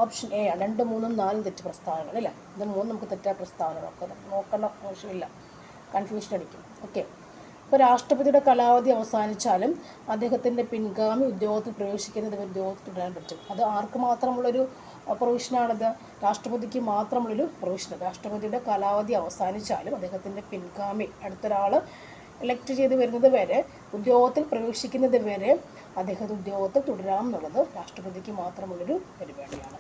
Speaker 1: ഓപ്ഷൻ എ ആണ്. 2, 3, 4 തെറ്റ് പ്രസ്താവനകൾ അല്ലേ. ഇത് 3 നമുക്ക് തെറ്റായ പ്രസ്താവന നോക്കേണ്ട ആവശ്യമില്ല, കൺഫ്യൂഷൻ അടിക്കും. ഓക്കെ, ഇപ്പോൾ രാഷ്ട്രപതിയുടെ കാലാവധി അവസാനിച്ചാലും അദ്ദേഹത്തിൻ്റെ പിൻഗാമി ഉദ്യോഗത്തിൽ പ്രവേശിക്കുന്നത് ഉദ്യോഗത്തിൽ തുടരാൻ പറ്റും. അത് ആർക്ക് മാത്രമുള്ളൊരു പ്രൊവിഷനാണിത്? രാഷ്ട്രപതിക്ക് മാത്രമുള്ളൊരു പ്രൊവിഷൻ. രാഷ്ട്രപതിയുടെ കാലാവധി അവസാനിച്ചാലും അദ്ദേഹത്തിൻ്റെ പിൻഗാമി അടുത്തൊരാൾ ഇലക്ട് ചെയ്ത് വരുന്നത് വരെ, ഉദ്യോഗത്തിൽ പ്രവേശിക്കുന്നത് വരെ അദ്ദേഹത്തെ ഉദ്യോഗത്തിൽ തുടരാം എന്നുള്ളത് രാഷ്ട്രപതിക്ക് മാത്രമുള്ളൊരു പരിപാടിയാണ്.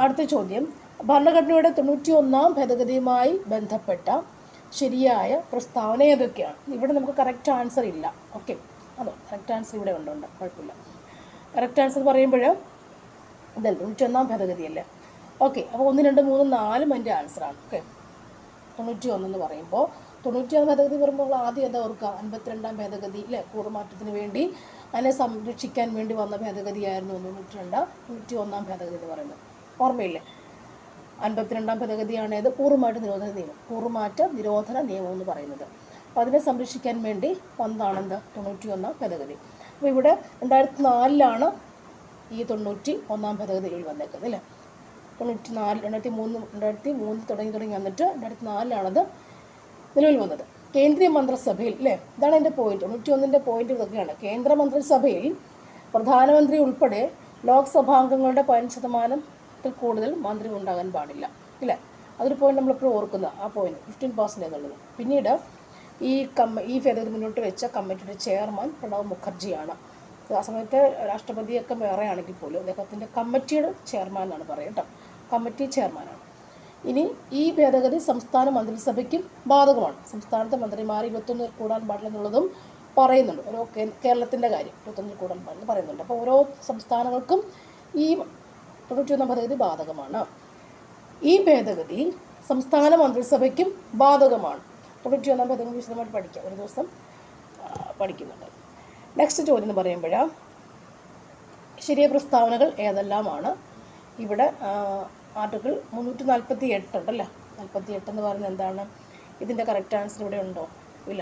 Speaker 1: അടുത്ത ചോദ്യം, ഭരണഘടനയുടെ 91ാം ഭേദഗതിയുമായി ബന്ധപ്പെട്ട ശരിയായ പ്രസ്താവന ഏതൊക്കെയാണ്? ഇവിടെ നമുക്ക് കറക്റ്റ് ആൻസർ ഇല്ല. ഓക്കെ, അതോ കറക്റ്റ് ആൻസർ ഇവിടെ ഉണ്ട്, കുഴപ്പമില്ല. കറക്റ്റ് ആൻസർ പറയുമ്പോൾ ഇതല്ല 91ാം ഭേദഗതിയല്ലേ. ഓക്കെ, അപ്പോൾ 1, 2, 3, 4 എൻ്റെ ആൻസറാണ്. ഓക്കെ, 91 എന്ന് പറയുമ്പോൾ 91ാം ഭേദഗതി പറയുമ്പോൾ നമ്മൾ ആദ്യം എന്താ ഓർക്കുക? 52ാം ഭേദഗതി അല്ലേ, കൂറുമാറ്റത്തിന് വേണ്ടി അതിനെ സംരക്ഷിക്കാൻ വേണ്ടി വന്ന ഭേദഗതിയായിരുന്നു 91ാം ഭേദഗതി എന്ന് പറയുന്നത്. ഓർമ്മയില്ലേ? 52ാം ഭേദഗതിയാണേത് കൂറുമാറ്റ നിരോധന നിയമം. കൂറുമാറ്റ നിരോധന നിയമം എന്ന് പറയുന്നത്. അപ്പോൾ അതിനെ സംരക്ഷിക്കാൻ വേണ്ടി വന്നതാണെന്ത് 91ാം ഭേദഗതി. അപ്പോൾ ഇവിടെ 2004 ഈ 91ാം ഭേദഗതിയിൽ വന്നേക്കുന്നത് അല്ലേ. 2003 തുടങ്ങി വന്നിട്ട് 2004 നിലവിൽ വന്നത്. കേന്ദ്രീയ മന്ത്രിസഭയിൽ അല്ലേ, ഇതാണ് എൻ്റെ പോയിന്റ്. 91ൻ്റെ പോയിന്റ് ഇതൊക്കെയാണ്. കേന്ദ്ര മന്ത്രിസഭയിൽ പ്രധാനമന്ത്രി ഉൾപ്പെടെ ലോക്സഭാംഗങ്ങളുടെ 15% കൂടുതൽ മന്ത്രി ഉണ്ടാകാൻ പാടില്ല ഇല്ലേ. അതൊരു പോയിന്റ് നമ്മളിപ്പോഴും ഓർക്കുന്ന ആ പോയിന്റ് 15% എന്നുള്ളത്. പിന്നീട് ഈ ഭേദഗതി മുന്നോട്ട് വെച്ച കമ്മിറ്റിയുടെ ചെയർമാൻ പ്രണബ് മുഖർജിയാണ്. ആ സമയത്തെ രാഷ്ട്രപതിയൊക്കെ വേറെ ആണെങ്കിൽ പോലും അദ്ദേഹത്തിൻ്റെ കമ്മിറ്റിയുടെ ചെയർമാൻ എന്നാണ് പറയുക കേട്ടോ, കമ്മിറ്റി ചെയർമാനാണ്. ഇനി ഈ ഭേദഗതി സംസ്ഥാന മന്ത്രിസഭയ്ക്കും ബാധകമാണ്. സംസ്ഥാനത്തെ മന്ത്രിമാർ 21 കൂടാൻ പാടില്ലെന്നുള്ളതും പറയുന്നുണ്ട്. ഓരോ കേരളത്തിൻ്റെ കാര്യം 21 കൂടാൻ പാടില്ലെന്ന് പറയുന്നുണ്ട്. അപ്പോൾ ഓരോ സംസ്ഥാനങ്ങൾക്കും ഈ 91 ഭേദഗതി ബാധകമാണ്. ഈ ഭേദഗതി സംസ്ഥാന മന്ത്രിസഭയ്ക്കും ബാധകമാണ്. 91 ഭേദഗതി വിശദമായിട്ട് പഠിക്കാം, ഒരു ദിവസം പഠിക്കുന്നുണ്ട്. നെക്സ്റ്റ് ചോദ്യം എന്ന് പറയുമ്പോൾ ശരിയായ പ്രസ്താവനകൾ ഏതെല്ലാമാണ്? ഇവിടെ ആർട്ടിക്കിൾ 348 ഉണ്ടല്ലോ, 48 എന്ന് പറയുന്നത് എന്താണ്? ഇതിൻ്റെ കറക്റ്റ് ആൻസർ ഇവിടെ ഉണ്ടോ? ഇല്ല,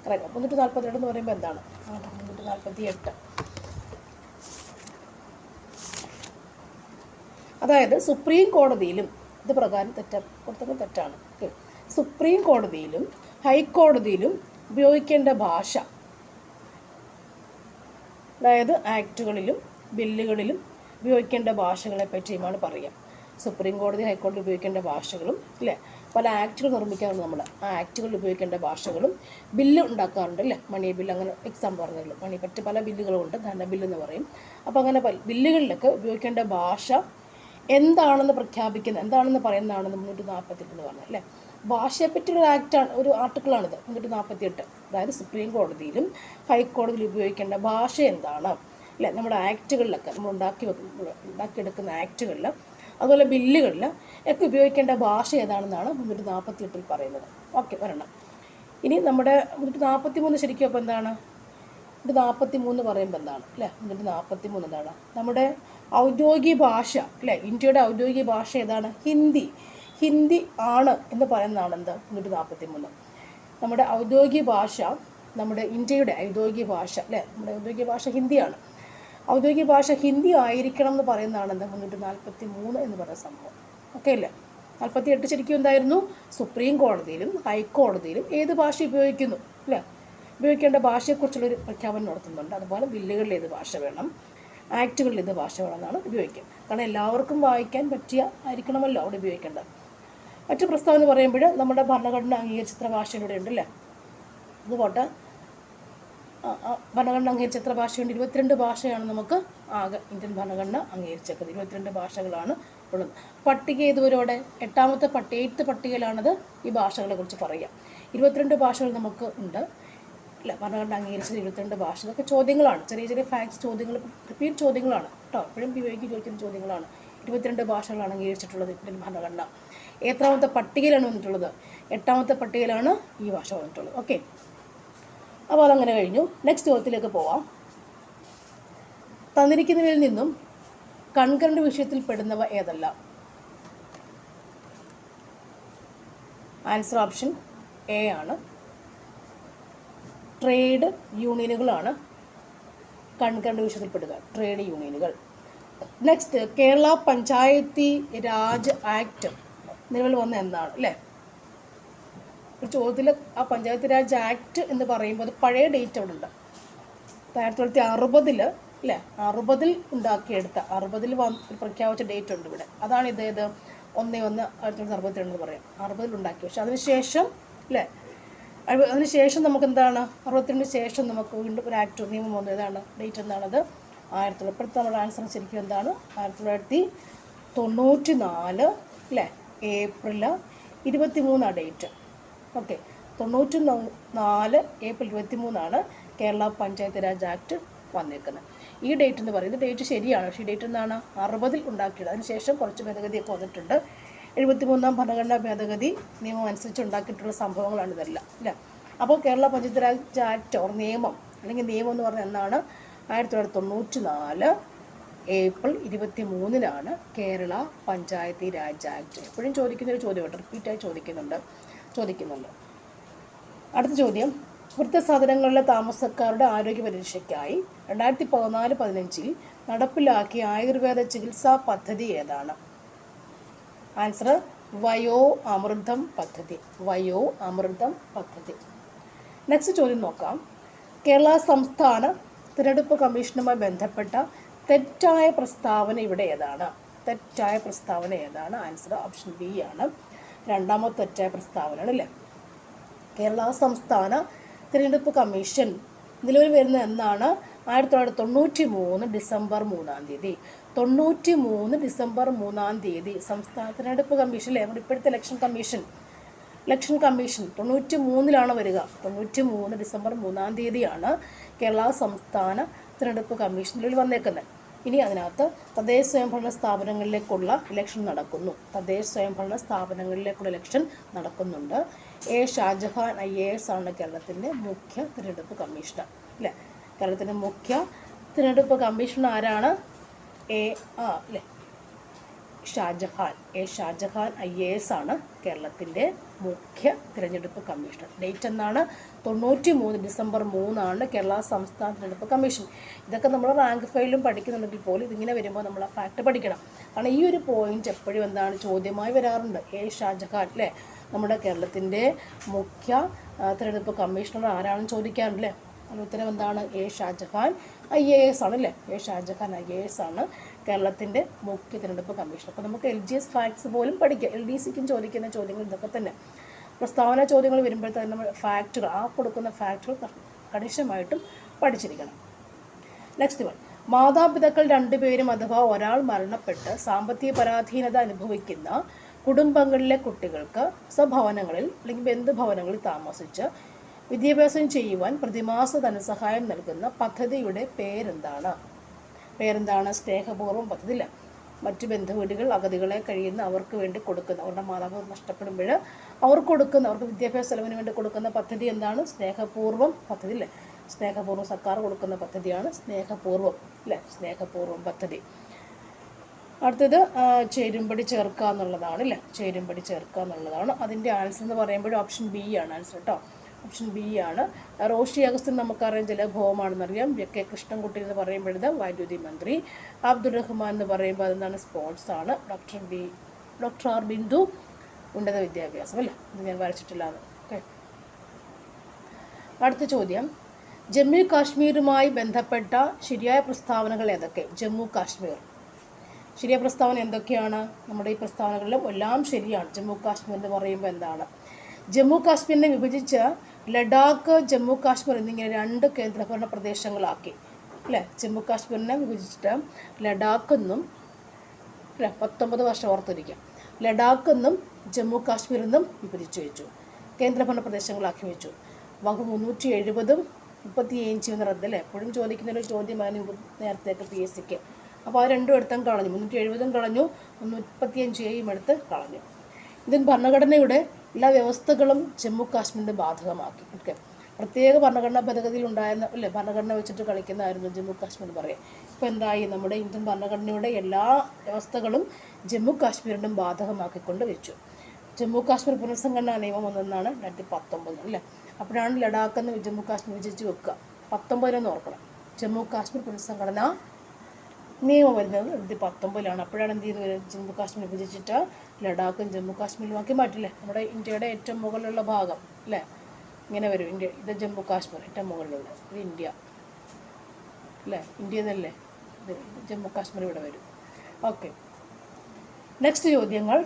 Speaker 1: കറക്റ്റ്. 348 എന്ന് പറയുമ്പോൾ എന്താണ്? 348 അതായത് സുപ്രീം കോടതിയിലും ഇത് പ്രകാരം തെറ്റാണ്. ഓക്കെ, സുപ്രീം കോടതിയിലും ഹൈക്കോടതിയിലും ഉപയോഗിക്കേണ്ട ഭാഷ, അതായത് ആക്റ്റുകളിലും ബില്ലുകളിലും ഉപയോഗിക്കേണ്ട ഭാഷകളെ പറ്റിയുമാണ് പറയുക. സുപ്രീം കോടതി ഹൈക്കോടതി ഉപയോഗിക്കേണ്ട ഭാഷകളും, അല്ലേ, പല ആക്റ്റുകൾ നിർമ്മിക്കാറുണ്ട് നമ്മൾ, ആ ആക്റ്റുകളിൽ ഉപയോഗിക്കേണ്ട ഭാഷകളും, ബില്ല് ഉണ്ടാക്കാറുണ്ട്, അല്ലേ, മണി ബില്ല്, അങ്ങനെ എക്സാം പറഞ്ഞുള്ളൂ. മറ്റ് പല ബില്ലുകളുമുണ്ട്, ധനബില്ല് എന്ന് പറയും. അപ്പോൾ അങ്ങനെ ബില്ലുകളിലൊക്കെ ഉപയോഗിക്കേണ്ട ഭാഷ എന്താണെന്ന് പ്രഖ്യാപിക്കുന്നത്, എന്താണെന്ന് പറയുന്നതാണ് 348 എന്ന് പറഞ്ഞത്, അല്ലേ. ഭാഷയെപ്പറ്റിയുള്ള ആക്റ്റാണ്, ഒരു ആർട്ടിക്കിളാണിത് 348. അതായത് സുപ്രീം കോടതിയിലും ഹൈക്കോടതിയിലും ഉപയോഗിക്കേണ്ട ഭാഷ എന്താണ്, അല്ലേ, നമ്മുടെ ആക്റ്റുകളിലൊക്കെ നമ്മൾ ഉണ്ടാക്കിയെടുക്കുന്ന ആക്റ്റുകളിൽ, അതുപോലെ ബില്ലുകളിൽ ഒക്കെ ഉപയോഗിക്കേണ്ട ഭാഷ ഏതാണെന്നാണ് 348 പറയുന്നത്. ഓക്കെ, ഒരെണ്ണം. ഇനി നമ്മുടെ 343 ശരിക്കും അപ്പോൾ എന്താണ്? 343 പറയുമ്പോൾ എന്താണ്, അല്ലേ? 343 എന്താണ്? നമ്മുടെ ഔദ്യോഗിക ഭാഷ, അല്ലേ, ഇന്ത്യയുടെ ഔദ്യോഗിക ഭാഷ ഏതാണ്? ഹിന്ദി ആണ് എന്ന് പറയുന്നതാണ് എന്ത്? 343. നമ്മുടെ ഔദ്യോഗിക ഭാഷ, നമ്മുടെ ഇന്ത്യയുടെ ഔദ്യോഗിക ഭാഷ, അല്ലേ, നമ്മുടെ ഔദ്യോഗിക ഭാഷ ഹിന്ദിയാണ്. ഔദ്യോഗിക ഭാഷ ഹിന്ദി ആയിരിക്കണം എന്ന് പറയുന്നതാണ് എന്ത്? 343 എന്ന് പറയുന്ന സംഭവം. ഓക്കെ അല്ലേ? 48 ശരിക്കും എന്തായിരുന്നു? സുപ്രീം കോടതിയിലും ഹൈക്കോടതിയിലും ഏത് ഭാഷ ഉപയോഗിക്കുന്നു, അല്ലേ, ഉപയോഗിക്കേണ്ട ഭാഷയെക്കുറിച്ചുള്ളൊരു പ്രഖ്യാപനം നടത്തുന്നുണ്ട്. അതുപോലെ ബില്ലുകളിൽ ഏത് ഭാഷ വേണം, ആക്റ്റുകളിൽ ഏത് ഭാഷ വേണമെന്നാണ് ഉപയോഗിക്കുക. കാരണം എല്ലാവർക്കും വായിക്കാൻ പറ്റിയ ആയിരിക്കണമല്ലോ അവിടെ ഉപയോഗിക്കേണ്ടത്. മറ്റു പ്രസ്താവന പറയുമ്പോൾ നമ്മുടെ ഭരണഘടന അംഗീകരിച്ച ഭാഷയിലൂടെ ഉണ്ടല്ലേ, അതുപോട്ടെ. ഭരണഘടന അംഗീകരിച്ച എത്ര ഭാഷയുണ്ട്? 22 ഭാഷയാണ് നമുക്ക് ആകെ ഇന്ത്യൻ ഭരണഘടന അംഗീകരിച്ചേക്കുന്നത്. 22 ഭാഷകളാണ് ഉള്ളത്. പട്ടിക ഏതുവരോടെ? 8ാമത്തെ പട്ടികയിലാണത് ഈ ഭാഷകളെ കുറിച്ച് പറയുക. 22 ഭാഷകൾ നമുക്ക് ഉണ്ട്, അല്ല, ഭരണഘടന അംഗീകരിച്ചത് 22 ഭാഷ. ഇതൊക്കെ ചോദ്യങ്ങളാണ്, ചെറിയ ഫാക്ട്സ് ചോദ്യങ്ങൾ, റിപ്പീറ്റ് ചോദ്യങ്ങളാണ് കേട്ടോ, എപ്പോഴും PYQ ചോദിക്കുന്ന ചോദ്യങ്ങളാണ്. 22 ഭാഷകളാണ് അംഗീകരിച്ചിട്ടുള്ളത് ഇന്ത്യൻ ഭരണഘടന. എത്രാമത്തെ പട്ടികയിലാണ് വന്നിട്ടുള്ളത്? 8ാമത്തെ പട്ടികയിലാണ് ഈ ഭാഷ വന്നിട്ടുള്ളത്. ഓക്കെ, അപ്പോൾ അതങ്ങനെ കഴിഞ്ഞു. നെക്സ്റ്റ് ചോദ്യത്തിലേക്ക് പോവാം. തന്നിരിക്കുന്നവയിൽ നിന്നും കൺകറന്റ് വിഷയത്തിൽ പെടുന്നവ ഏതെല്ലാം? ആൻസർ ഓപ്ഷൻ എ ആണ്. ട്രേഡ് യൂണിയനുകളാണ് കൺകറന്റ് വിഷയത്തിൽപ്പെടുക, ട്രേഡ് യൂണിയനുകൾ. നെക്സ്റ്റ്, കേരള പഞ്ചായത്തി രാജ് ആക്ട് നിലവിൽ വന്ന എന്താണ്, അല്ലേ? ഒരു ചോദ്യത്തിൽ ആ പഞ്ചായത്ത് രാജ് ആക്ട് എന്ന് പറയുമ്പോൾ അത് പഴയ ഡേറ്റ് അവിടെ ഉണ്ട്. 1960 അല്ലേ, 60 ഉണ്ടാക്കിയെടുത്ത, 60 പ്രഖ്യാപിച്ച ഡേറ്റ് ഉണ്ട് ഇവിടെ. അതാണ് ഇതേത് 1/1/1962 എന്ന് പറയാം. 60 ഉണ്ടാക്കി. പക്ഷെ അതിനുശേഷം, അല്ലേ, അതിനുശേഷം നമുക്ക് എന്താണ്, 62 ശേഷം നമുക്ക് വീണ്ടും ഒരു ആക്ട്, നിയമം വന്നു. ഏതാണ് ഡേറ്റ്? എന്താണത്? 1900. ഇപ്പോഴത്തെ നമ്മുടെ ആൻസർ ശരിക്കും എന്താണ്? 1994 അല്ലേ, April 23 date. Okay, 94 April 23 Kerala panchayat Raj act വന്നേക്കുന്നത്. ഈ ഡേറ്റ് എന്ന് പറയുന്നത് ഡേറ്റ് ശരിയാണ്, പക്ഷേ ഈ ഡേറ്റ് എന്താണ്? 60 ഉണ്ടാക്കിയത്. അതിനുശേഷം കുറച്ച് ഭേദഗതിയൊക്കെ വന്നിട്ടുണ്ട്. 73ാം ഭരണഘടനാ ഭേദഗതി നിയമം അനുസരിച്ച് ഉണ്ടാക്കിയിട്ടുള്ള സംഭവങ്ങളാണ് ഇതെല്ലാം, അല്ലേ. അപ്പോൾ കേരള പഞ്ചായത്ത് രാജ് ആക്ട് ഓർ നിയമം, അല്ലെങ്കിൽ നിയമം എന്ന് പറഞ്ഞാൽ എന്നാണ്? 1994 ഏപ്രിൽ 23 കേരള പഞ്ചായത്തി രാജ് ആക്ട്. എപ്പോഴും ചോദിക്കുന്നൊരു ചോദ്യമായിട്ട്, റിപ്പീറ്റായി ചോദിക്കുന്നുണ്ട്. അടുത്ത ചോദ്യം, വൃദ്ധസദനങ്ങളിലെ താമസക്കാരുടെ ആരോഗ്യ പരിരക്ഷയ്ക്കായി 2014-15 നടപ്പിലാക്കിയ ആയുർവേദ ചികിത്സാ പദ്ധതി ഏതാണ്? ആൻസർ വയോ അമൃതം പദ്ധതി. നെക്സ്റ്റ് ചോദ്യം നോക്കാം. കേരള സംസ്ഥാന തിരഞ്ഞെടുപ്പ് കമ്മീഷനുമായി ബന്ധപ്പെട്ട തെറ്റായ പ്രസ്താവന ഇവിടെ ഏതാണ്? ആൻസർ ഓപ്ഷൻ ബി ആണ്. 2ാമത്തെ തെറ്റായ പ്രസ്താവനയാണ്, അല്ലേ. കേരള സംസ്ഥാന തിരഞ്ഞെടുപ്പ് കമ്മീഷൻ നിലവിൽ വരുന്ന എന്നാണ്? 1993 ഡിസംബർ 3-ാം തീയതി 93 സംസ്ഥാന തിരഞ്ഞെടുപ്പ് കമ്മീഷൻ അല്ലേ, നമ്മുടെ ഇപ്പോഴത്തെ ഇലക്ഷൻ കമ്മീഷൻ 93 വരിക. 93 ഡിസംബർ 3-ാം തീയതിയാണ് കേരള സംസ്ഥാന തിരഞ്ഞെടുപ്പ് കമ്മീഷനിൽ വന്നേക്കുന്നത്. ഇനി അതിനകത്ത് തദ്ദേശ സ്വയംഭരണ സ്ഥാപനങ്ങളിലേക്കുള്ള ഇലക്ഷൻ നടക്കുന്നു. നടക്കുന്നുണ്ട്. എ ഷാജഹാൻ IAS ആണ് കേരളത്തിൻ്റെ മുഖ്യ തിരഞ്ഞെടുപ്പ് കമ്മീഷണർ അല്ലേ. കേരളത്തിൻ്റെ മുഖ്യ തിരഞ്ഞെടുപ്പ് കമ്മീഷണർ ആരാണ്? അല്ലേ, എ ഷാജഹാൻ IAS ആണ് കേരളത്തിൻ്റെ മുഖ്യ തിരഞ്ഞെടുപ്പ് കമ്മീഷണർ. ഡേറ്റ് എന്നാണ്? 93 ഡിസംബർ 3 കേരള സംസ്ഥാന തിരഞ്ഞെടുപ്പ് കമ്മീഷൻ. ഇതൊക്കെ നമ്മൾ റാങ്ക് ഫയലിലും പഠിക്കുന്നുണ്ടെങ്കിൽ പോലും ഇതിങ്ങനെ വരുമ്പോൾ നമ്മൾ ആ ഫാക്ട് പഠിക്കണം. കാരണം ഈ ഒരു പോയിന്റ് എപ്പോഴും എന്താണ് ചോദ്യമായി വരാറുണ്ട്. എ ഷാജഹാൻ അല്ലേ, നമ്മുടെ കേരളത്തിൻ്റെ മുഖ്യ തിരഞ്ഞെടുപ്പ് കമ്മീഷണർ ആരാണെന്ന് ചോദിക്കാറുണ്ടല്ലേ. അതിന് ഉത്തരം എന്താണ്? എ ഷാജഹാൻ IAS ആണ് അല്ലേ. എ ഷാജഹാൻ IAS ആണ് കേരളത്തിൻ്റെ മുഖ്യ തിരഞ്ഞെടുപ്പ് കമ്മീഷണർ. അപ്പോൾ നമുക്ക് LGS ഫാക്ട്സ് പോലും പഠിക്കാം. LDCക്കും ചോദിക്കുന്ന ചോദ്യങ്ങൾ ഇതൊക്കെ തന്നെ. പ്രസ്താവന ചോദ്യങ്ങൾ വരുമ്പോഴത്തേക്കും നമ്മൾ ഫാക്റ്റുകൾ, കൊടുക്കുന്ന ഫാക്റ്റുകൾ കണിശമായിട്ടും പഠിച്ചിരിക്കണം. നെക്സ്റ്റ് വൺ, മാതാപിതാക്കൾ 2 പേരും അഥവാ ഒരാൾ മരണപ്പെട്ട് സാമ്പത്തിക പരാധീനത അനുഭവിക്കുന്ന കുടുംബങ്ങളിലെ കുട്ടികൾക്ക് സ്വഭവനങ്ങളിൽ അല്ലെങ്കിൽ ബന്ധുഭവനങ്ങളിൽ താമസിച്ച് വിദ്യാഭ്യാസം ചെയ്യുവാൻ പ്രതിമാസ ധനസഹായം നൽകുന്ന പദ്ധതിയുടെ പേരെന്താണ്? സ്നേഹപൂർവ്വം പദ്ധതി അല്ല. മറ്റു ബന്ധുവീടുകൾ അഗതികളെ കഴിയുന്ന അവർക്ക് വേണ്ടി കൊടുക്കുന്ന, അവരുടെ മാതാപിതാക്കൾ നഷ്ടപ്പെടുമ്പോൾ അവർക്ക് വിദ്യാഭ്യാസ ചെലവിന് വേണ്ടി കൊടുക്കുന്ന പദ്ധതി എന്താണ്? സ്നേഹപൂർവ്വം പദ്ധതി അല്ലേ. സ്നേഹപൂർവ്വം സർക്കാർ കൊടുക്കുന്ന പദ്ധതിയാണ് സ്നേഹപൂർവ്വം അല്ലേ, സ്നേഹപൂർവ്വം പദ്ധതി. അടുത്തത് ചേരുംപടി ചേർക്കുക എന്നുള്ളതാണ് അല്ലേ. ചേരുംപടി ചേർക്കുക എന്നുള്ളതാണ്. അതിൻ്റെ ആൻസർ എന്ന് പറയുമ്പോൾ ഓപ്ഷൻ B ആണ് ആൻസർ കേട്ടോ. ഓപ്ഷൻ B ആണ്. റോഷി അഗസ്റ്റിൻ നമുക്കറിയാം ജലഭവമാണെന്നറിയാം. K കൃഷ്ണൻകുട്ടി എന്ന് പറയുമ്പോഴത് വൈദ്യുതി മന്ത്രി. അബ്ദുൾ റഹ്മാൻ എന്ന് പറയുമ്പോൾ അതെന്താണ്? സ്പോർട്സ് ആണ്. ഡോക്ടർ ആർ ബിന്ദു ഉന്നത വിദ്യാഭ്യാസം അല്ലേ. ഇത് ഞാൻ വരച്ചിട്ടില്ല. ഓക്കെ, അടുത്ത ചോദ്യം, ജമ്മു കാശ്മീരുമായി ബന്ധപ്പെട്ട ശരിയായ പ്രസ്താവനകൾ ഏതൊക്കെ? ജമ്മു കാശ്മീർ ശരിയായ പ്രസ്താവന എന്തൊക്കെയാണ്? നമ്മുടെ ഈ പ്രസ്താവനകളിലും എല്ലാം ശരിയാണ്. ജമ്മു കാശ്മീർ എന്ന് പറയുമ്പോൾ എന്താണ്? ജമ്മു കാശ്മീരിനെ വിഭജിച്ച് ലഡാക്ക്, ജമ്മു കാശ്മീർ എന്നിങ്ങനെ 2 കേന്ദ്രഭരണ പ്രദേശങ്ങളാക്കി അല്ലേ. ജമ്മു കാശ്മീരിനെ വിഭജിച്ചിട്ട് ലഡാക്കെന്നും 19 വർഷം ഓർത്തിരിക്കാം. ലഡാക്കെന്നും ജമ്മു കാശ്മീരെന്നും വിഭജിച്ചു വെച്ചു, കേന്ദ്രഭരണ പ്രദേശങ്ങളാക്കി വെച്ചു. വകുപ്പ് 370 35 എന്ന് റദ്ദ് അല്ലേ. എപ്പോഴും ചോദിക്കുന്നൊരു ചോദ്യമാണ് നേരത്തേക്ക് PSCക്ക്. അപ്പോൾ ആ 2 എടുത്തും കളഞ്ഞു. 370 കളഞ്ഞു, 35 എടുത്ത് കളഞ്ഞു. ഇന്ത്യൻ ഭരണഘടനയുടെ എല്ലാ വ്യവസ്ഥകളും ജമ്മു കാശ്മീരിന് ബാധകമാക്കി. ഓക്കെ, പ്രത്യേക ഭരണഘടനാ ഭേദഗതിയിൽ ഉണ്ടായിരുന്ന അല്ലേ, ഭരണഘടന വെച്ചിട്ട് കളിക്കുന്നതായിരുന്നു ജമ്മു കാശ്മീർ എന്ന് പറയാം. ഇപ്പോൾ എന്തായി? നമ്മുടെ ഇന്ത്യൻ ഭരണഘടനയുടെ എല്ലാ വ്യവസ്ഥകളും ജമ്മു കാശ്മീരിനും ബാധകമാക്കിക്കൊണ്ട് വെച്ചു. ജമ്മു കാശ്മീർ പുനഃസംഘടനാ നിയമം വന്നെന്നാണ് 2019 അല്ലേ. അപ്പോഴാണ് ലഡാക്കെന്ന് ജമ്മു കാശ്മീർ വിഭജിച്ച് വെക്കുക. 19 ഓർക്കണം. ജമ്മു കാശ്മീർ പുനഃസംഘടനാ നിയമം വരുന്നത് 2019 അപ്പോഴാണ് എന്ത് ചെയ്ത് ജമ്മു കാശ്മീർ വിഭജിച്ചിട്ട് ലഡാക്കും ജമ്മു കാശ്മീരുമാക്കി മാറ്റില്ലേ. നമ്മുടെ ഇന്ത്യയുടെ ഏറ്റവും മുകളിലുള്ള ഭാഗം അല്ലേ, ഇങ്ങനെ വരും. ഇത് ജമ്മു കാശ്മീർ ഏറ്റവും മുകളിലുള്ള, ഇത് ഇന്ത്യ അല്ലേ, ഇന്ത്യ എന്നല്ലേ. ഇത് ജമ്മു കാശ്മീർ ഇവിടെ വരും. ഓക്കെ, നെക്സ്റ്റ് ചോദ്യങ്ങൾ.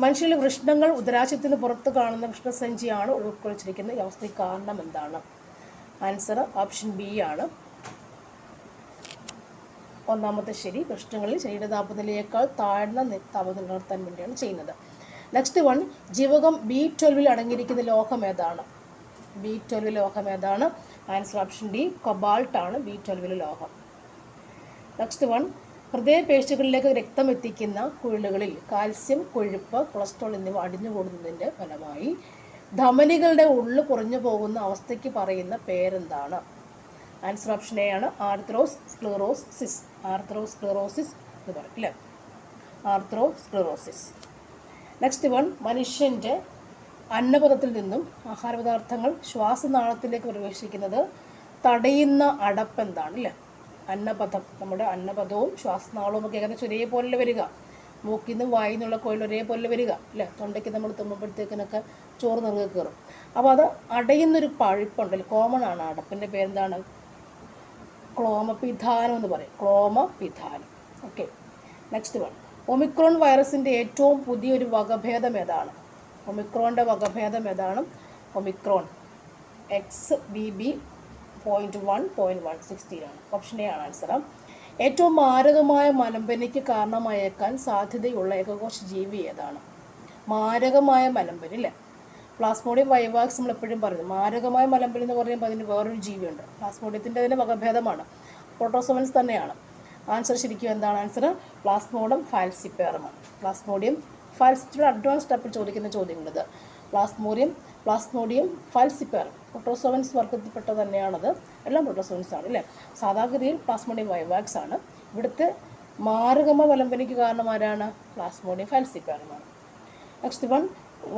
Speaker 1: മനുഷ്യരിൽ വൃഷ്ണങ്ങൾ ഉദരാശയത്തിന് പുറത്ത് കാണുന്ന വൃഷ്ണസഞ്ചിയാണ് ഉൾക്കൊള്ളിച്ചിരിക്കുന്ന ഈ അവസ്ഥയ്ക്ക് കാരണം എന്താണ്? ആൻസർ ഓപ്ഷൻ B ആണ്. ഒന്നാമത്തെ ശരി. വൃഷ്ണങ്ങളിൽ ശരീര താപനിലയേക്കാൾ താഴ്ന്ന താപനില നിലനിർത്താൻ വേണ്ടിയാണ് ചെയ്യുന്നത്. നെക്സ്റ്റ് വൺ, ജീവകം B12 അടങ്ങിയിരിക്കുന്ന ലോഹം ഏതാണ്? B12 ലോഹം ഏതാണ്? ആൻസർ ഓപ്ഷൻ D, കൊബാൾട്ട് ആണ് B12 ലോഹം. നെക്സ്റ്റ് വൺ, ഹൃദയപേശികളിലേക്ക് രക്തം എത്തിക്കുന്ന കുഴലുകളിൽ കാൽസ്യം, കൊഴുപ്പ്, കൊളസ്ട്രോൾ എന്നിവ അടിഞ്ഞുകൂടുന്നതിൻ്റെ ഫലമായി ധമനികളുടെ ഉള്ളു കുറഞ്ഞു പോകുന്ന അവസ്ഥയ്ക്ക് പറയുന്ന പേരെന്താണ്? ആൻസർ ഓപ്ഷൻ A ആണ്, ആർത്രോസ്ക്ലെറോസിസ്. ആർത്രോസ്ക്ലെറോസിസ് എന്ന് പറയും അല്ലേ, ആർത്രോസ്ക്ലെറോസിസ്. നെക്സ്റ്റ് വൺ, മനുഷ്യൻ്റെ അന്നപഥത്തിൽ നിന്നും ആഹാരപദാർത്ഥങ്ങൾ ശ്വാസനാളത്തിലേക്ക് പ്രവേശിക്കുന്നത് തടയുന്ന അടപ്പ് എന്താണ് അല്ലേ? അന്നപഥം, നമ്മുടെ അന്നപഥവും ശ്വാസനാളവും ഒക്കെ ഏകദേശം ഒരേപോലെ വരിക. മൂക്കിൽ നിന്നും വായിൽ നിന്നുള്ള കോയിൽ ഒരേപോലെ വരിക അല്ലേ. തൊണ്ടയ്ക്ക് നമ്മൾ തുമ്മുമ്പോഴത്തേക്കിനൊക്കെ ചോറ് നിറകെ കയറും. അപ്പോൾ അത് അടയുന്നൊരു പഴുപ്പുണ്ടല്ലോ, കോമൺ ആണ്. അടപ്പിൻ്റെ പേരെന്താണ്? ക്ലോമപിധാനം എന്ന് പറയും, ക്ലോമപിധാനം. ഓക്കെ, നെക്സ്റ്റ് വൺ, ഒമിക്രോൺ വൈറസിൻ്റെ ഏറ്റവും പുതിയൊരു വകഭേദം ഏതാണ്? ഒമിക്രോണിൻ്റെ വകഭേദം ഏതാണ്? ഒമിക്രോൺ. XBB.1.116 ആണ്. ഓപ്ഷൻ എ ആണ് ആൻസർ. ഏറ്റവും മാരകമായ മലമ്പനിക്ക് കാരണമായേക്കാൻ സാധ്യതയുള്ള ഏകകോശ ജീവി ഏതാണ്? മാരകമായ മലമ്പനി അല്ലേ, പ്ലാസ്മോഡിയം വൈവാക്സ് നമ്മൾ എപ്പോഴും പറയുന്നത്. മാരകമായ മലമ്പനി എന്ന് പറയുമ്പോൾ അതിന് വേറൊരു ജീവിയുണ്ട്, പ്ലാസ്മോഡിയത്തിൻ്റെ അതിന് വകഭേദമാണ്, പ്രോട്ടോസോവൻസ് തന്നെയാണ്. ആൻസർ ശരിക്കും എന്താണ്? ആൻസർ പ്ലാസ്മോഡിയം ഫാൽസിപ്പേറമാണ്. പ്ലാസ്മോഡിയം ഫാൽസിപ്പർ അഡ്വാൻസ് സ്റ്റെപ്പിൽ ചോദിക്കുന്ന ചോദ്യങ്ങളിത്. പ്ലാസ്മോഡിയം ഫാൽസിപ്പേറം പ്രോട്ടോസോവൻസ് വർഗത്തിൽപ്പെട്ട തന്നെയാണത്, എല്ലാം പ്രോട്ടോസോവൻസ് ആണ് അല്ലേ. സാധാഗതിയിൽ പ്ലാസ്മോഡിയം വൈവാക്സ് ആണ്. ഇവിടുത്തെ മാരകമായ മലമ്പനിക്ക് കാരണം ആരാണ്? പ്ലാസ്മോഡിയം ഫാൽസിപ്പേറമാണ്. നെക്സ്റ്റ് വൺ,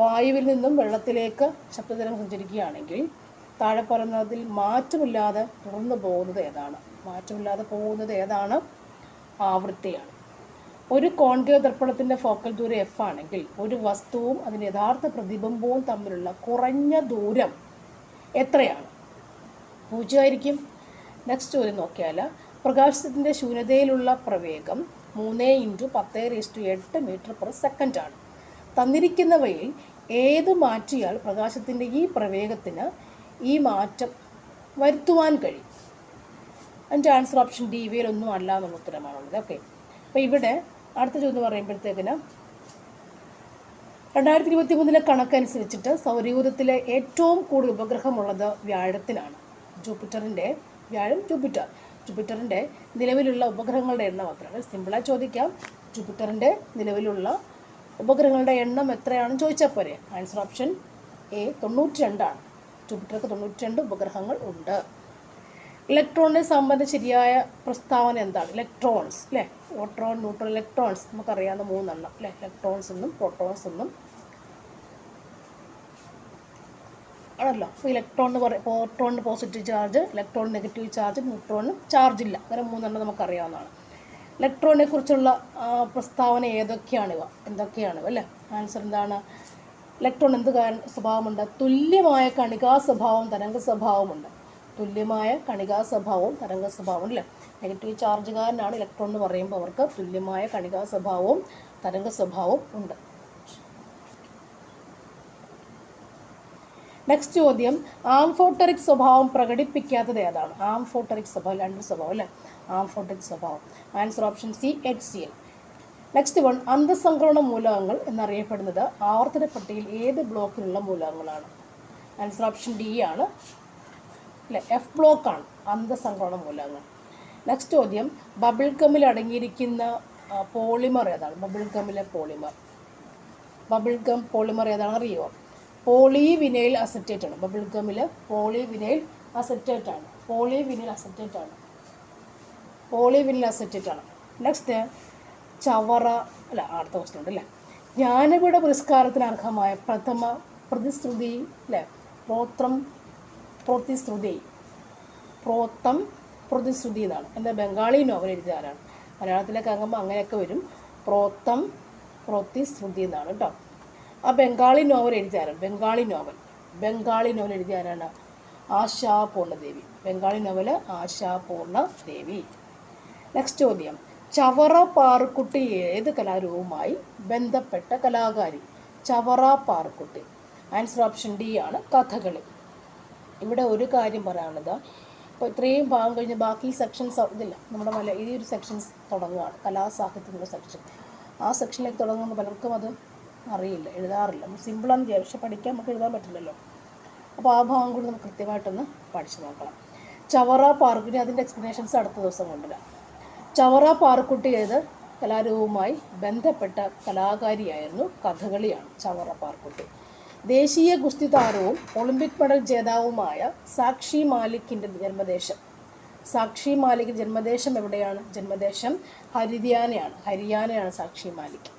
Speaker 1: വായുവിൽ നിന്നും വെള്ളത്തിലേക്ക് ശബ്ദതരംഗം സഞ്ചരിക്കുകയാണെങ്കിൽ താഴെ പറയുന്നതിൽ മാറ്റമില്ലാതെ തുടർന്നു പോകുന്നത് ഏതാണ്? മാറ്റമില്ലാതെ പോകുന്നത് ഏതാണ്? ആവൃത്തിയാണ്. ഒരു കോൺകേവ് ദർപ്പണത്തിൻ്റെ ഫോക്കൽ ദൂരം F ആണെങ്കിൽ ഒരു വസ്തുവും അതിൻ്റെ യഥാർത്ഥ പ്രതിബിംബവും തമ്മിലുള്ള കുറഞ്ഞ ദൂരം എത്രയാണ്? 0 ആയിരിക്കും. നെക്സ്റ്റ് ചോദ്യം നോക്കിയാൽ, പ്രകാശത്തിൻ്റെ ശൂന്യതയിലുള്ള പ്രവേഗം 3 × 10⁸ മീറ്റർ/സെക്കൻഡ് ആണ്. തന്നിരിക്കുന്നവയിൽ ഏത് മാറ്റിയാൽ പ്രകാശത്തിൻ്റെ ഈ പ്രവേഗത്തിന് ഈ മാറ്റം വരുത്തുവാൻ കഴിയും? അതിൻ്റെ ആൻസർ ഓപ്ഷൻ ഡി, ഇവയിലൊന്നും അല്ല എന്നുള്ള ഉത്തരമാണുള്ളത്. ഓക്കെ, അപ്പോൾ ഇവിടെ അടുത്ത ചോദ്യം പറയുമ്പോഴത്തേക്കിന് 2023 കണക്കനുസരിച്ചിട്ട് സൗരയൂഥത്തിലെ ഏറ്റവും കൂടുതൽ ഉപഗ്രഹമുള്ളത് വ്യാഴത്തിനാണ്. ജൂപ്പിറ്ററിൻ്റെ നിലവിലുള്ള ഉപഗ്രഹങ്ങളുടെ എണ്ണം എത്രയാണ്? സിമ്പിളായി ചോദിക്കാം. ജൂപ്പിറ്ററിൻ്റെ നിലവിലുള്ള ഉപഗ്രഹങ്ങളുടെ എണ്ണം എത്രയാണെന്ന് ചോദിച്ചാൽ പോരെ. ആൻസർ ഓപ്ഷൻ എ 92 ആണ്. ജൂപ്പിറ്റർക്ക് 92 ഉപഗ്രഹങ്ങൾ ഉണ്ട്. ഇലക്ട്രോണിനെ സംബന്ധിച്ച് ശരിയായ പ്രസ്താവന എന്താണ്? ഇലക്ട്രോൺസ് അല്ലേ, പ്രോട്ടോൺ, ന്യൂട്രോൺ, ഇലക്ട്രോൺസ് നമുക്കറിയാവുന്ന 3 എണ്ണം അല്ലേ. ഇലക്ട്രോൺസ് എന്നും പ്രോട്ടോൺസ് എന്നും ആണല്ലോ. അപ്പോൾ ഇലക്ട്രോൺ എന്ന് പറയും, പ്രോട്ടോണിന് positive charge, electron negative charge, ന്യൂട്രോണിന് ചാർജ് ഇല്ല. അങ്ങനെ 3 എണ്ണം നമുക്കറിയാവുന്നതാണ്. ഇലക്ട്രോണിനെ കുറിച്ചുള്ള പ്രസ്താവന എന്തൊക്കെയാണ് അല്ലേ. ആൻസർ എന്താണ്? ഇലക്ട്രോൺ എന്ത് സ്വഭാവമുണ്ട്? തുല്യമായ കണികാ സ്വഭാവവും തരംഗ സ്വഭാവമുണ്ട്. തുല്യമായ കണികാ സ്വഭാവവും തരംഗ സ്വഭാവവും അല്ലേ. നെഗറ്റീവ് ചാർജുകാരനാണ് ഇലക്ട്രോൺ എന്ന് പറയുമ്പോൾ അവർക്ക് തുല്യമായ കണികാ സ്വഭാവവും തരംഗ സ്വഭാവവും ഉണ്ട്. നെക്സ്റ്റ് ചോദ്യം, ആംഫോട്ടറിക് സ്വഭാവം പ്രകടിപ്പിക്കാത്തത് ഏതാണ്? ആംഫോട്ടറിക് സ്വഭാവം, 2 സ്വഭാവം അല്ലേ. ആംഫോട്ടറിക് സ്വഭാവം. Answer option C, HCl. Next one, അന്തഃസംക്രമണ മൂലകങ്ങൾ എന്നറിയപ്പെടുന്നത് ആവർത്തന പട്ടികയിൽ ഏത് ബ്ലോക്കിലുള്ള മൂലകങ്ങളാണ്? ആൻസർ ഓപ്ഷൻ ഡി ആണ് അല്ലേ, F ബ്ലോക്കാണ് അന്തഃസംക്രമണ മൂലകങ്ങൾ. നെക്സ്റ്റ് ചോദ്യം, ബബിൾ ഗമ്മിൽ അടങ്ങിയിരിക്കുന്ന പോളിമർ ഏതാണ്? ബബിൾ ഗം പോളിമർ ഏതാണെന്ന് അറിയുമോ? പോളിവിനൈൽ അസറ്റേറ്റ് ആണ്. ബബിൾ ഗമ്മിൽ പോളിവിനൈൽ അസറ്റേറ്റ് ആണ്. നെക്സ്റ്റ് ചവറ അടുത്ത ക്വസ്റ്റ്യൻ ഉണ്ട് അല്ലേ. ജ്ഞാനപീഠ പുരസ്കാരത്തിന് അർഹമായ പ്രഥമ പ്രതിശ്രുതി അല്ലേ, പ്രോത്തം പ്രതിശ്രുതി എന്നാണ്. എന്താ ബംഗാളി നോവൽ എഴുതിയ ആരാണ്? മലയാളത്തിലേക്ക് ആകുമ്പോൾ അങ്ങനെയൊക്കെ വരും. പ്രോത്തം പ്രതിശ്രുതി എന്നാണ് കേട്ടോ. ആ ബംഗാളി നോവൽ എഴുതിയ ആരാണ്? ബംഗാളി നോവൽ എഴുതിയ ആരാണ്? ആശാപൂർണദേവി. ബംഗാളി നോവൽ ആശാപൂർണദേവി. നെക്സ്റ്റ് ചോദ്യം, ചവറ പാറുക്കുട്ടി ഏത് കലാരൂപവുമായി ബന്ധപ്പെട്ട കലാകാരി? Chavara Parukutty. Answer option D ആണ്, കഥകളി. ഇവിടെ ഒരു കാര്യം പറയാനുള്ളത്, ഇപ്പോൾ ഇത്രയും ഭാഗം കഴിഞ്ഞ് ബാക്കി സെക്ഷൻസ് ഇതില്ല, നമ്മുടെ ഈ ഒരു സെക്ഷൻസ് തുടങ്ങുകയാണ്, കലാസാഹിത്യത്തിൻ്റെ സെക്ഷൻ. ആ സെക്ഷനിലേക്ക് തുടങ്ങുമ്പോൾ പലർക്കും അത് അറിയില്ല, എഴുതാറില്ല. സിമ്പിളാണ് വിചാരിച്ചു, പക്ഷെ പഠിക്കാൻ നമുക്ക് എഴുതാൻ പറ്റില്ലല്ലോ. അപ്പോൾ ആ ഭാഗം കൂടി നമുക്ക് കൃത്യമായിട്ടൊന്ന് പഠിച്ചു നോക്കണം. ചവറ പാറുക്കുട്ടി, അതിൻ്റെ എക്സ്പ്ലനേഷൻസ് അടുത്ത ദിവസം കൊണ്ടുവരാം. ചവറ പാറുക്കുട്ടി ഏത് കലാരൂപവുമായി ബന്ധപ്പെട്ട കലാകാരിയായിരുന്നു? കഥകളിയാണ് ചവറ പാറുക്കുട്ടി. ദേശീയ ഗുസ്തി താരവും ഒളിമ്പിക് മെഡൽ ജേതാവുമായ സാക്ഷി മാലിക്കിൻ്റെ ജന്മദേശം എവിടെയാണ്? ജന്മദേശം ഹരിയാനയാണ് സാക്ഷി മാലിക്.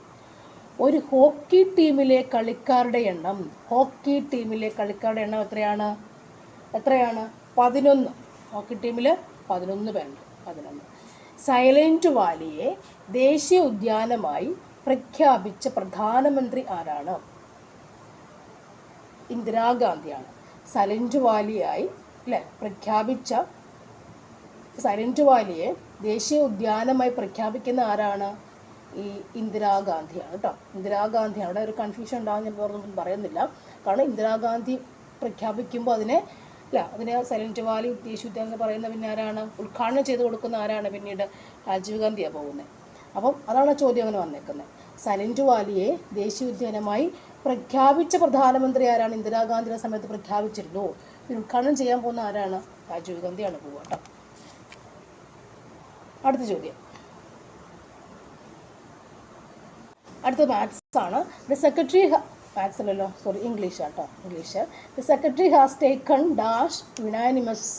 Speaker 1: ഒരു ഹോക്കി ടീമിലെ കളിക്കാരുടെ എണ്ണം എത്രയാണ്? 11. ഹോക്കി ടീമിൽ 11 പേരുണ്ട്. 11. സൈലൻറ്റ് വാലിയെ ദേശീയ ഉദ്യാനമായി പ്രഖ്യാപിച്ച പ്രധാനമന്ത്രി ആരാണ്? ഇന്ദിരാഗാന്ധിയാണ്. സൈലൻറ്റ് വാലിയെ ദേശീയ ഉദ്യാനമായി പ്രഖ്യാപിക്കുന്ന ആരാണ്? ഈ ഇന്ദിരാഗാന്ധിയാണ് കേട്ടോ. ഇന്ദിരാഗാന്ധിയാണ്. അവിടെ ഒരു കൺഫ്യൂഷൻ ഉണ്ടാകും, ഞാൻ പറയുന്നില്ല. കാരണം ഇന്ദിരാഗാന്ധി പ്രഖ്യാപിക്കുമ്പോൾ അതിനെ സൈലൻറ്റ് വാലി ദേശീയ ഉദ്യാനം എന്ന് പറയുന്ന പിന്നെ ആരാണ്, ഉദ്ഘാടനം ചെയ്ത് കൊടുക്കുന്ന ആരാണ്, പിന്നീട് രാജീവ് ഗാന്ധിയാണ് പോകുന്നത്. അപ്പം അതാണ് ചോദ്യം അങ്ങനെ വന്നേക്കുന്നത്. സൈലൻറ്റ് വാലിയെ ദേശീയ ഉദ്യാനമായി പ്രഖ്യാപിച്ച പ്രധാനമന്ത്രി ആരാണ്? ഇന്ദിരാഗാന്ധിയുടെ സമയത്ത് പ്രഖ്യാപിച്ചിരുന്നു. ഉദ്ഘാടനം ചെയ്യാൻ പോകുന്ന ആരാണ്? രാജീവ് ഗാന്ധിയാണ് പോവുക കേട്ടോ. അടുത്ത ചോദ്യം, അടുത്ത മാത്സ് ആണ്. ദ സെക്രട്ടറി മാത്സ് അല്ലല്ലോ, സോറി ഇംഗ്ലീഷ് കേട്ടോ, English. The secretary has taken dash unanimous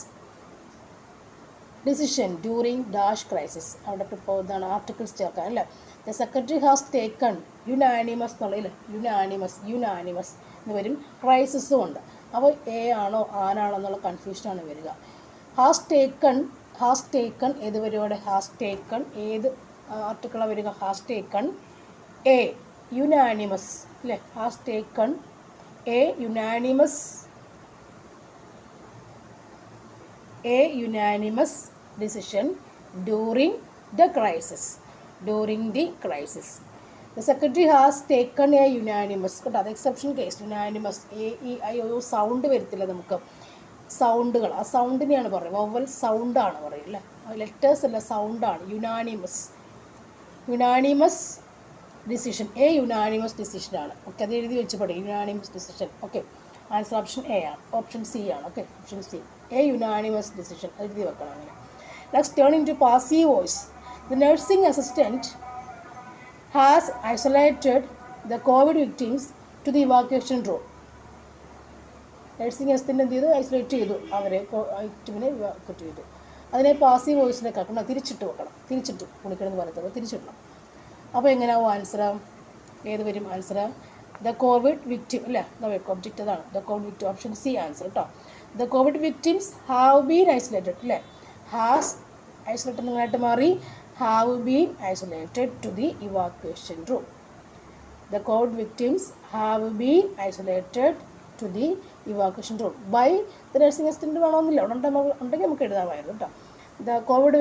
Speaker 1: decision during dash crisis. അവിടെ ഇപ്പോൾ എന്താണ് ആർട്ടിക്കിൾസ് ചേർക്കാൻ അല്ലേ. The secretary has taken unanimous എന്നുള്ളതിൽ യുനാനിമസ് എന്ന് വരും, ക്രൈസിസും ഉണ്ട്. അപ്പോൾ എ ആണോ ആനാണോ എന്നുള്ള കൺഫ്യൂഷനാണ് വരിക. ഹാസ് ടേക്കൺ ഏത് വരും? ഹാസ് ടേക്കൺ ഏത് ആർട്ടിക്കിളാണ് വരിക? ഹാസ് ടേക്കൺ എ യുനാനിമസ് അല്ലേ. Has taken A unanimous decision during the crisis. The secretary has taken a unanimous, കേട്ടോ, അത് എക്സെപ്ഷൻ കേസ്. യുനാനിമസ് സൗണ്ട് വരത്തില്ല നമുക്ക്, സൗണ്ടുകൾ, ആ സൗണ്ടിനെയാണ് പറയുക, വവൽ സൗണ്ടാണ് പറയുക അല്ലേ, ലെറ്റേഴ്സ് അല്ല സൗണ്ടാണ്. യുനാനിമസ് ഡിസിഷൻ, യുനാനിമസ് ഡിസിഷനാണ്. ഓക്കെ, അത് എഴുതി വെച്ച് പഠിക്കും, unanimous decision. Okay, answer option A ആണ്, ഓപ്ഷൻ സി ആണ്. Okay, option C, unanimous decision എഴുതി വെക്കണം അങ്ങനെ. Next, turning to passive voice. The nursing assistant has isolated the COVID victims to the evacuation room. Nursing assistant എന്ത് ചെയ്തു? Isolate ചെയ്തു അവരെ, വിക്ടിമിനെ evacuate ചെയ്തു. അതിനെ പാസീവ് വോയിസിലേക്ക് ആക്കണം, തിരിച്ചിട്ട് കുളിക്കണമെന്ന് പറയുന്നത് തിരിച്ചിടണം. അപ്പോൾ എങ്ങനെയാവും ആൻസർ? ഏത് വരും ആൻസർ? ദ കോവിഡ് വിക്ടിം അല്ലേ, ഒബ്ജക്റ്റ് അതാണ്, the COVID victim, option C answer കേട്ടോ. The COVID victims have been isolated അല്ലേ, ഹാസ് ഐസൊലേറ്റഡ് നിങ്ങളായിട്ട് മാറി, have been isolated to the evacuation room. The COVID victims have been isolated to the evacuation room by the nursing assistant. വേണമെന്നില്ല, ഉണ്ടെങ്കിൽ നമുക്ക് എഴുതാമായിരുന്നു കേട്ടോ. The COVID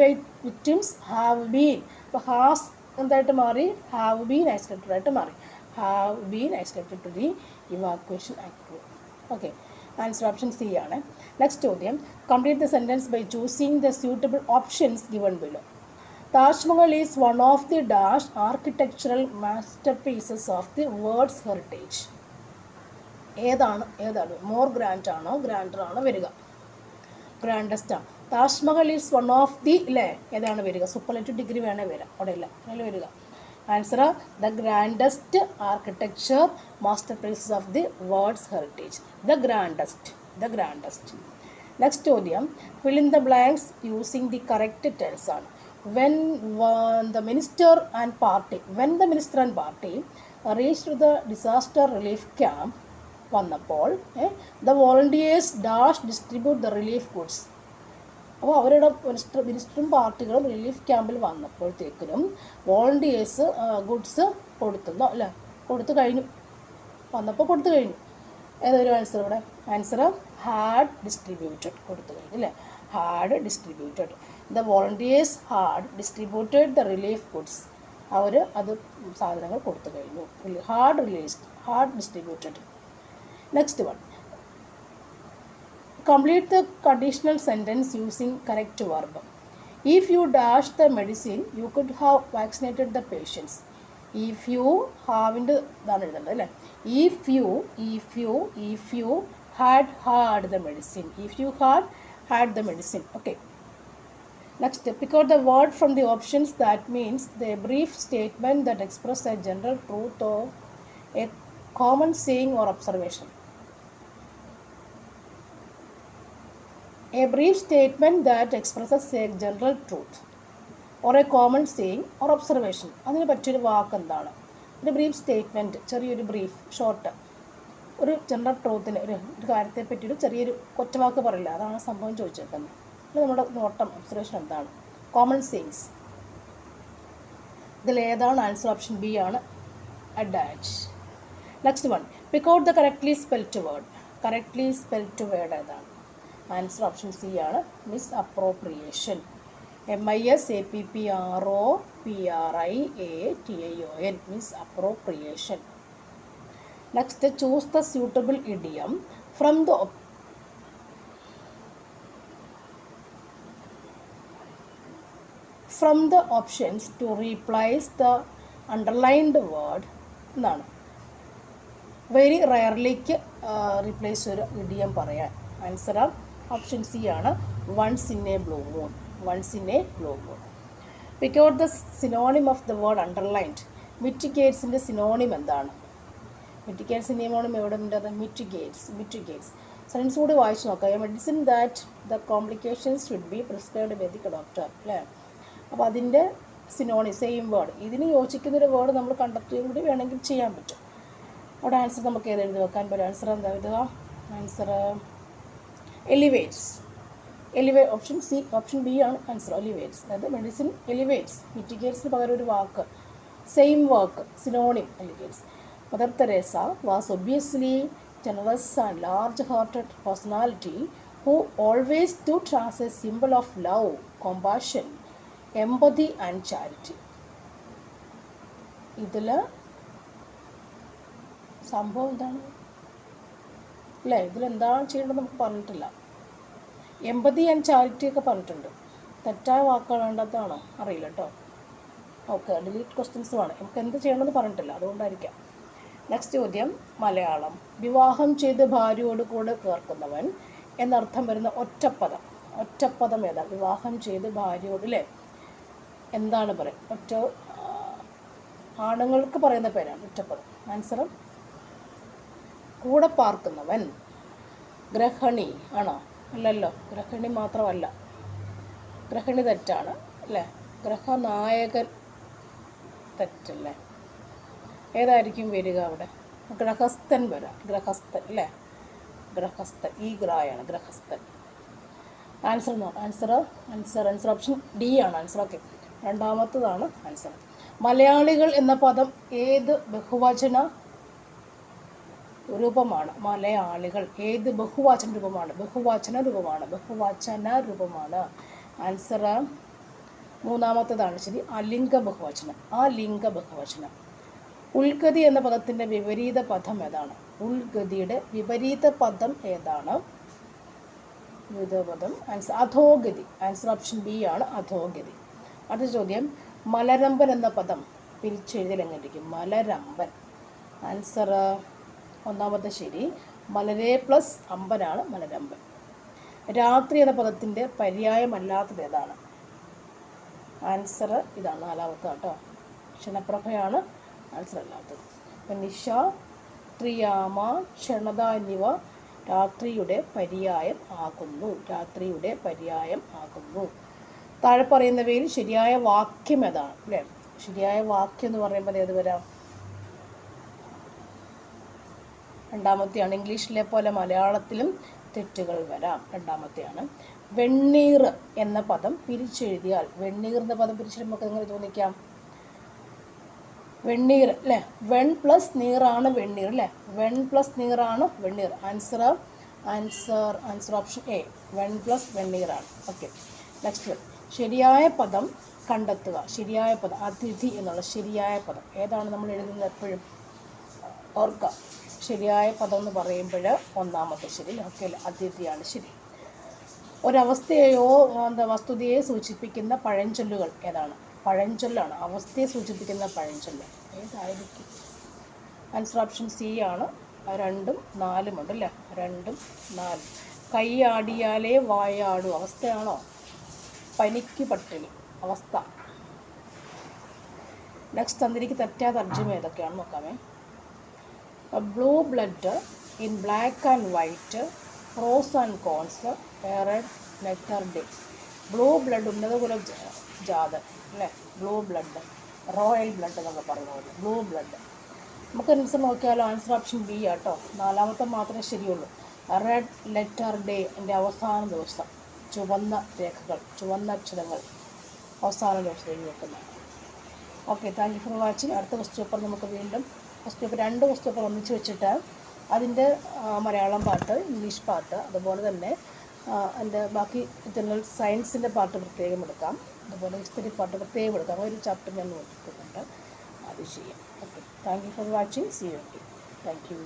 Speaker 1: victims have been, അപ്പോൾ has എന്തായിട്ട് മാറി? have been isolated ആയിട്ട് മാറി, have been isolated to the evacuation room. Okay, answer option C ആണ്. നെക്സ്റ്റ് ചോദ്യം, complete the sentence by choosing the suitable options given below. Taj Mahal is one of the dash architectural masterpieces of the world's heritage. ഏതാണ് more grand ആണോ grantor ആണോ വരിക? Grandest ആണ്. Taj Mahal is one of the അല്ലേ, ഏതാണ് വരിക? Superlative degree വേണേ വരാം, അവിടെ ഇല്ല, അങ്ങനെ വരിക. Answer the grandest architecture masterpieces of the world's heritage. The grandest. Next ചോദ്യം, fill in the blanks using the correct tense ആണ്. When the minister and party reached the disaster relief camp വന്നപ്പോൾ the volunteers dash distribute the relief goods. അപ്പോൾ അവരുടെ മിനിസ്റ്ററും പാർട്ടികളും relief ക്യാമ്പിൽ വന്നപ്പോഴത്തേക്കിനും volunteers goods കൊടുത്തു കഴിഞ്ഞു. ഏതൊരു ആൻസർ ഇവിടെ? ആൻസർ ഹാഡ് ഡിസ്ട്രിബ്യൂട്ടഡ്, കൊടുത്തു കഴിഞ്ഞു അല്ലേ, had distributed. The volunteers had distributed the relief goods. അവർ അത് സാധനങ്ങൾ കൊടുത്തു കഴിഞ്ഞു. Had distributed. Next one, complete the conditional sentence using correct verb. If you dash the medicine, you could have vaccinated the patients. If you have ഇതാണ് എഴുതേണ്ടത് അല്ലേ. If you had the medicine. If you had the medicine. Okay. Next, pick out the word from the options that means the brief statement that expresses a general truth or a common saying or observation. A brief statement that expresses a general truth or a common saying or observation. അതിന് പറ്റിയൊരു വാക്ക് എന്താണ്? ഒരു brief statement, ചെറിയൊരു brief short, ഒരു general ട്രൂത്തിന്, ഒരു കാര്യത്തെ പറ്റിയൊരു ചെറിയൊരു ഒറ്റവാക്ക് പറയില്ല, അതാണ് സംഭവം ചോദിച്ചേക്കുന്നത്. നമ്മുടെ നോട്ടം ഒബ്സർവേഷൻ എന്താണ്? Common sayings. ഇതിൽ ഏതാണ് ആൻസർ? ഓപ്ഷൻ ബി ആണ്, adage. Next one, pick out the correctly spelled word. ഏതാണ്? ആൻസർ ഓപ്ഷൻ സി ആണ്, misappropriation. MISAPPROPRIATION, misappropriation. Next, choose the suitable idiom From the options to replace the underlined word എന്നാണ്. Very റയർലിക്ക് replace ഒരു idiom പറയാൻ. Answer option C ആണ്, once in a blue moon. Once in a blue moon. Pick out the synonym of the word underlined. മിറ്റിഗേറ്റ്സിൻ്റെ synonym എന്താണ്? Mitigates synonym എവിടെ ഉണ്ട്? അത് മിറ്റിഗേറ്റ്സ്. സെൻസ് കൂടി വായിച്ച് നോക്കാം. A medicine that the complications should be prescribed by the doctor, അല്ലേ? അപ്പോൾ അതിൻ്റെ സിനോണിം സെയിം വേർഡ്, ഇതിന് യോജിക്കുന്നൊരു വേർഡ് നമ്മൾ കണ്ടെത്തുകയും കൂടി വേണമെങ്കിൽ ചെയ്യാൻ പറ്റും. അവിടെ ആൻസർ നമുക്ക് ഏത് എഴുതി വെക്കാൻ പറ്റും? ആൻസർ എന്താ എഴുതുക? Answer elevates. Option C, option B ആണ് ആൻസർ. എലിവേറ്റ്സ്, അതായത് മെഡിസിൻ എലിവേറ്റ്സ്. മിറ്റിഗേറ്റ്സിന് പകരം ഒരു വാക്ക്, സെയിം വാക്ക്, synonym, elevates. Mother Teresa was obviously generous and large-hearted personality who always stood as a symbol of love, compassion, empathy and charity. ഇതിൽ സംഭവം എന്താണ് അല്ലേ? ഇതിലെന്താണ് ചെയ്യേണ്ടത് നമുക്ക് പറഞ്ഞിട്ടില്ല. എമ്പതി ആൻഡ് ചാരിറ്റി ഒക്കെ പറഞ്ഞിട്ടുണ്ട്. തെറ്റായ വാക്കുകൾ വേണ്ടാത്തതാണോ? അറിയില്ല കേട്ടോ. ഓക്കെ, ഡിലീറ്റ് ക്വസ്റ്റ്യൻസ് വേണം. നമുക്ക് എന്ത് ചെയ്യണമെന്ന് പറഞ്ഞിട്ടില്ല, അതുകൊണ്ടായിരിക്കാം. നെക്സ്റ്റ് ചോദ്യം, മലയാളം. വിവാഹം ചെയ്ത് ഭാര്യയോട് കൂടെ കേർക്കുന്നവൻ എന്നർത്ഥം വരുന്ന ഒറ്റപ്പദം ഏതാ? വിവാഹം ചെയ്ത് ഭാര്യയോട്, അല്ലേ? എന്താണ് പറയുക? ആണുങ്ങൾക്ക് പറയുന്ന പേരാണ് ഒറ്റപ്പദം. ആൻസർ കൂടെ പാർക്കുന്നവൻ. ഗ്രഹണി ആണോ? അല്ലല്ലോ, ഗ്രഹണി മാത്രമല്ല. ഗ്രഹണി തെറ്റാണ്, അല്ലേ? ഗ്രഹനായകൻ തെറ്റല്ലേ? ഏതായിരിക്കും വരിക അവിടെ? ഗ്രഹസ്ഥൻ വരാം. ഗ്രഹസ്ഥൻ, അല്ലേ? ഗ്രഹസ്ഥൻ, ഈ ഗ്രായാണ് ഗ്രഹസ്ഥൻ. ആൻസർ ഓപ്ഷൻ ഡി ആണ് ആൻസർ. ഓക്കെ, രണ്ടാമത്തതാണ് ആൻസർ. മലയാളികൾ എന്ന പദം ഏത് ബഹുവചന രൂപമാണ്? മലയാളികൾ ഏത് ബഹുവചന രൂപമാണ്. ആൻസർ മൂന്നാമത്തതാണ് ശരി, അലിംഗ ബഹുവചനം. ഉൾഗതി എന്ന പദത്തിൻ്റെ വിപരീത പദം ഏതാണ്? ഉൾഗതിയുടെ വിപരീത പദം ഏതാണ്? ആൻസർ അധോഗതി. ആൻസർ ഓപ്ഷൻ ബി ആണ്, അധോഗതി. അടുത്ത ചോദ്യം, മലരമ്പൻ എന്ന പദം പിരിച്ചെഴുതിയാൽ എങ്ങനെയിരിക്കും? മലരമ്പൻ. ആൻസർ ഒന്നാമത്തെ ശരി, മലരേ പ്ലസ് അമ്പനാണ് മലരമ്പൻ. രാത്രി എന്ന പദത്തിൻ്റെ പര്യായമല്ലാത്തത് ഏതാണ്? ആൻസർ ഇതാണ്, നാലാമത്തെ കേട്ടോ. ക്ഷണപ്രഭയാണ് ആൻസർ അല്ലാത്തത്. അപ്പം നിശ, ത്രിയാമ, ക്ഷണത എന്നിവ രാത്രിയുടെ പര്യായം ആകുന്നു. താഴെ പറയുന്നവയിൽ ശരിയായ വാക്യം ഏതാണ്? അല്ലേ? ശരിയായ വാക്യം എന്ന് പറയുമ്പോൾ ഏത് വരാം? രണ്ടാമത്തെയാണ്. ഇംഗ്ലീഷിലെ പോലെ മലയാളത്തിലും തെറ്റുകൾ വരാം. രണ്ടാമത്തെയാണ്. വെണ്ണീർ എന്ന പദം പിരിച്ചെഴുതിയാൽ, നമുക്ക് എങ്ങനെ തോന്നിക്കാം? വെണ്ണീർ, അല്ലേ? വെൺ പ്ലസ് നീറാണ് വെണ്ണീർ, അല്ലേ? വെൺ പ്ലസ് നീറാണ് വെണ്ണീർ. ആൻസർ ഓപ്ഷൻ എ, വെൺ പ്ലസ് വെണ്ണീറാണ്. ഓക്കെ, നെക്സ്റ്റ് ശരിയായ പദം കണ്ടെത്തുക. ശരിയായ പദം, അതിഥി എന്നുള്ള ശരിയായ പദം ഏതാണ് നമ്മൾ എഴുതുന്നത്? എപ്പോഴും ഓർക്കുക, ശരിയായ പദം എന്ന് പറയുമ്പോൾ ഒന്നാമത്തെ ശരി. ഓക്കെ, അതിഥിയാണ് ശരി. ഒരവസ്ഥയെയോ വസ്തുതയെ സൂചിപ്പിക്കുന്ന പഴഞ്ചൊല്ലുകൾ ഏതാണ്? പഴഞ്ചൊല്ലാണ്, അവസ്ഥയെ സൂചിപ്പിക്കുന്ന പഴഞ്ചൊല്ല് ഏതായിരിക്കും? ആൻസർ ഓപ്ഷൻ സി ആണ്. 2ഉം 4ഉം ഉണ്ട്, അല്ലേ? 2ഉം 4ഉം. കൈയാടിയാലേ വായാടൂ, അവസ്ഥയാണോ? പനിക്ക് പട്ടിണി, അവസ്ഥ. നെക്സ്റ്റ് തന്നിരിക്കുന്ന തെറ്റായ തർജ്ജമ ഏതൊക്കെയാണെന്ന് നോക്കാമേ. Blue blood in black and white, pros and cons, red letter day. Blue blood ഉന്നതകുല ജാതൻ, അല്ലേ? ബ്ലൂ ബ്ലഡ്, റോയൽ ബ്ലഡ് എന്നൊക്കെ പറയുന്നത് ബ്ലൂ ബ്ലഡ്. നമുക്ക് ആൻസർ നോക്കിയാലോ? ആൻസർ ഓപ്ഷൻ ബി ആട്ടോ, നാലാമത്തെ മാത്രമേ ശരിയുള്ളൂ. റെഡ് ലെറ്റർ ഡേ, എൻ്റെ അവസാന ദിവസം. ചുവന്ന രേഖകൾ, ചുവന്ന അക്ഷരങ്ങൾ അവസാന ദിവസം എഴുതി വെക്കുന്നത്. Okay, thank you for watching. അടുത്ത ക്വസ്റ്റ്യൻ പേപ്പർ നമുക്ക് വീണ്ടും രണ്ട് ക്വസ്റ്റ്യൻ പേപ്പർ ഒന്നിച്ച് വെച്ചിട്ട് അതിൻ്റെ മലയാളം പാർട്ട്, ഇംഗ്ലീഷ് പാർട്ട്, അതുപോലെ തന്നെ എൻ്റെ ബാക്കി ജനറൽ സയൻസിൻ്റെ പാർട്ട് പ്രത്യേകം എടുക്കാം, അതുപോലെ ഹിസ്റ്ററി പാർട്ട് പ്രത്യേകം എടുക്കാം. ഒരു ചാപ്റ്റർ ഞാൻ നോക്കിയിട്ടുണ്ട്, അത് ചെയ്യാം. Okay, thank you for watching. See you. Thank U.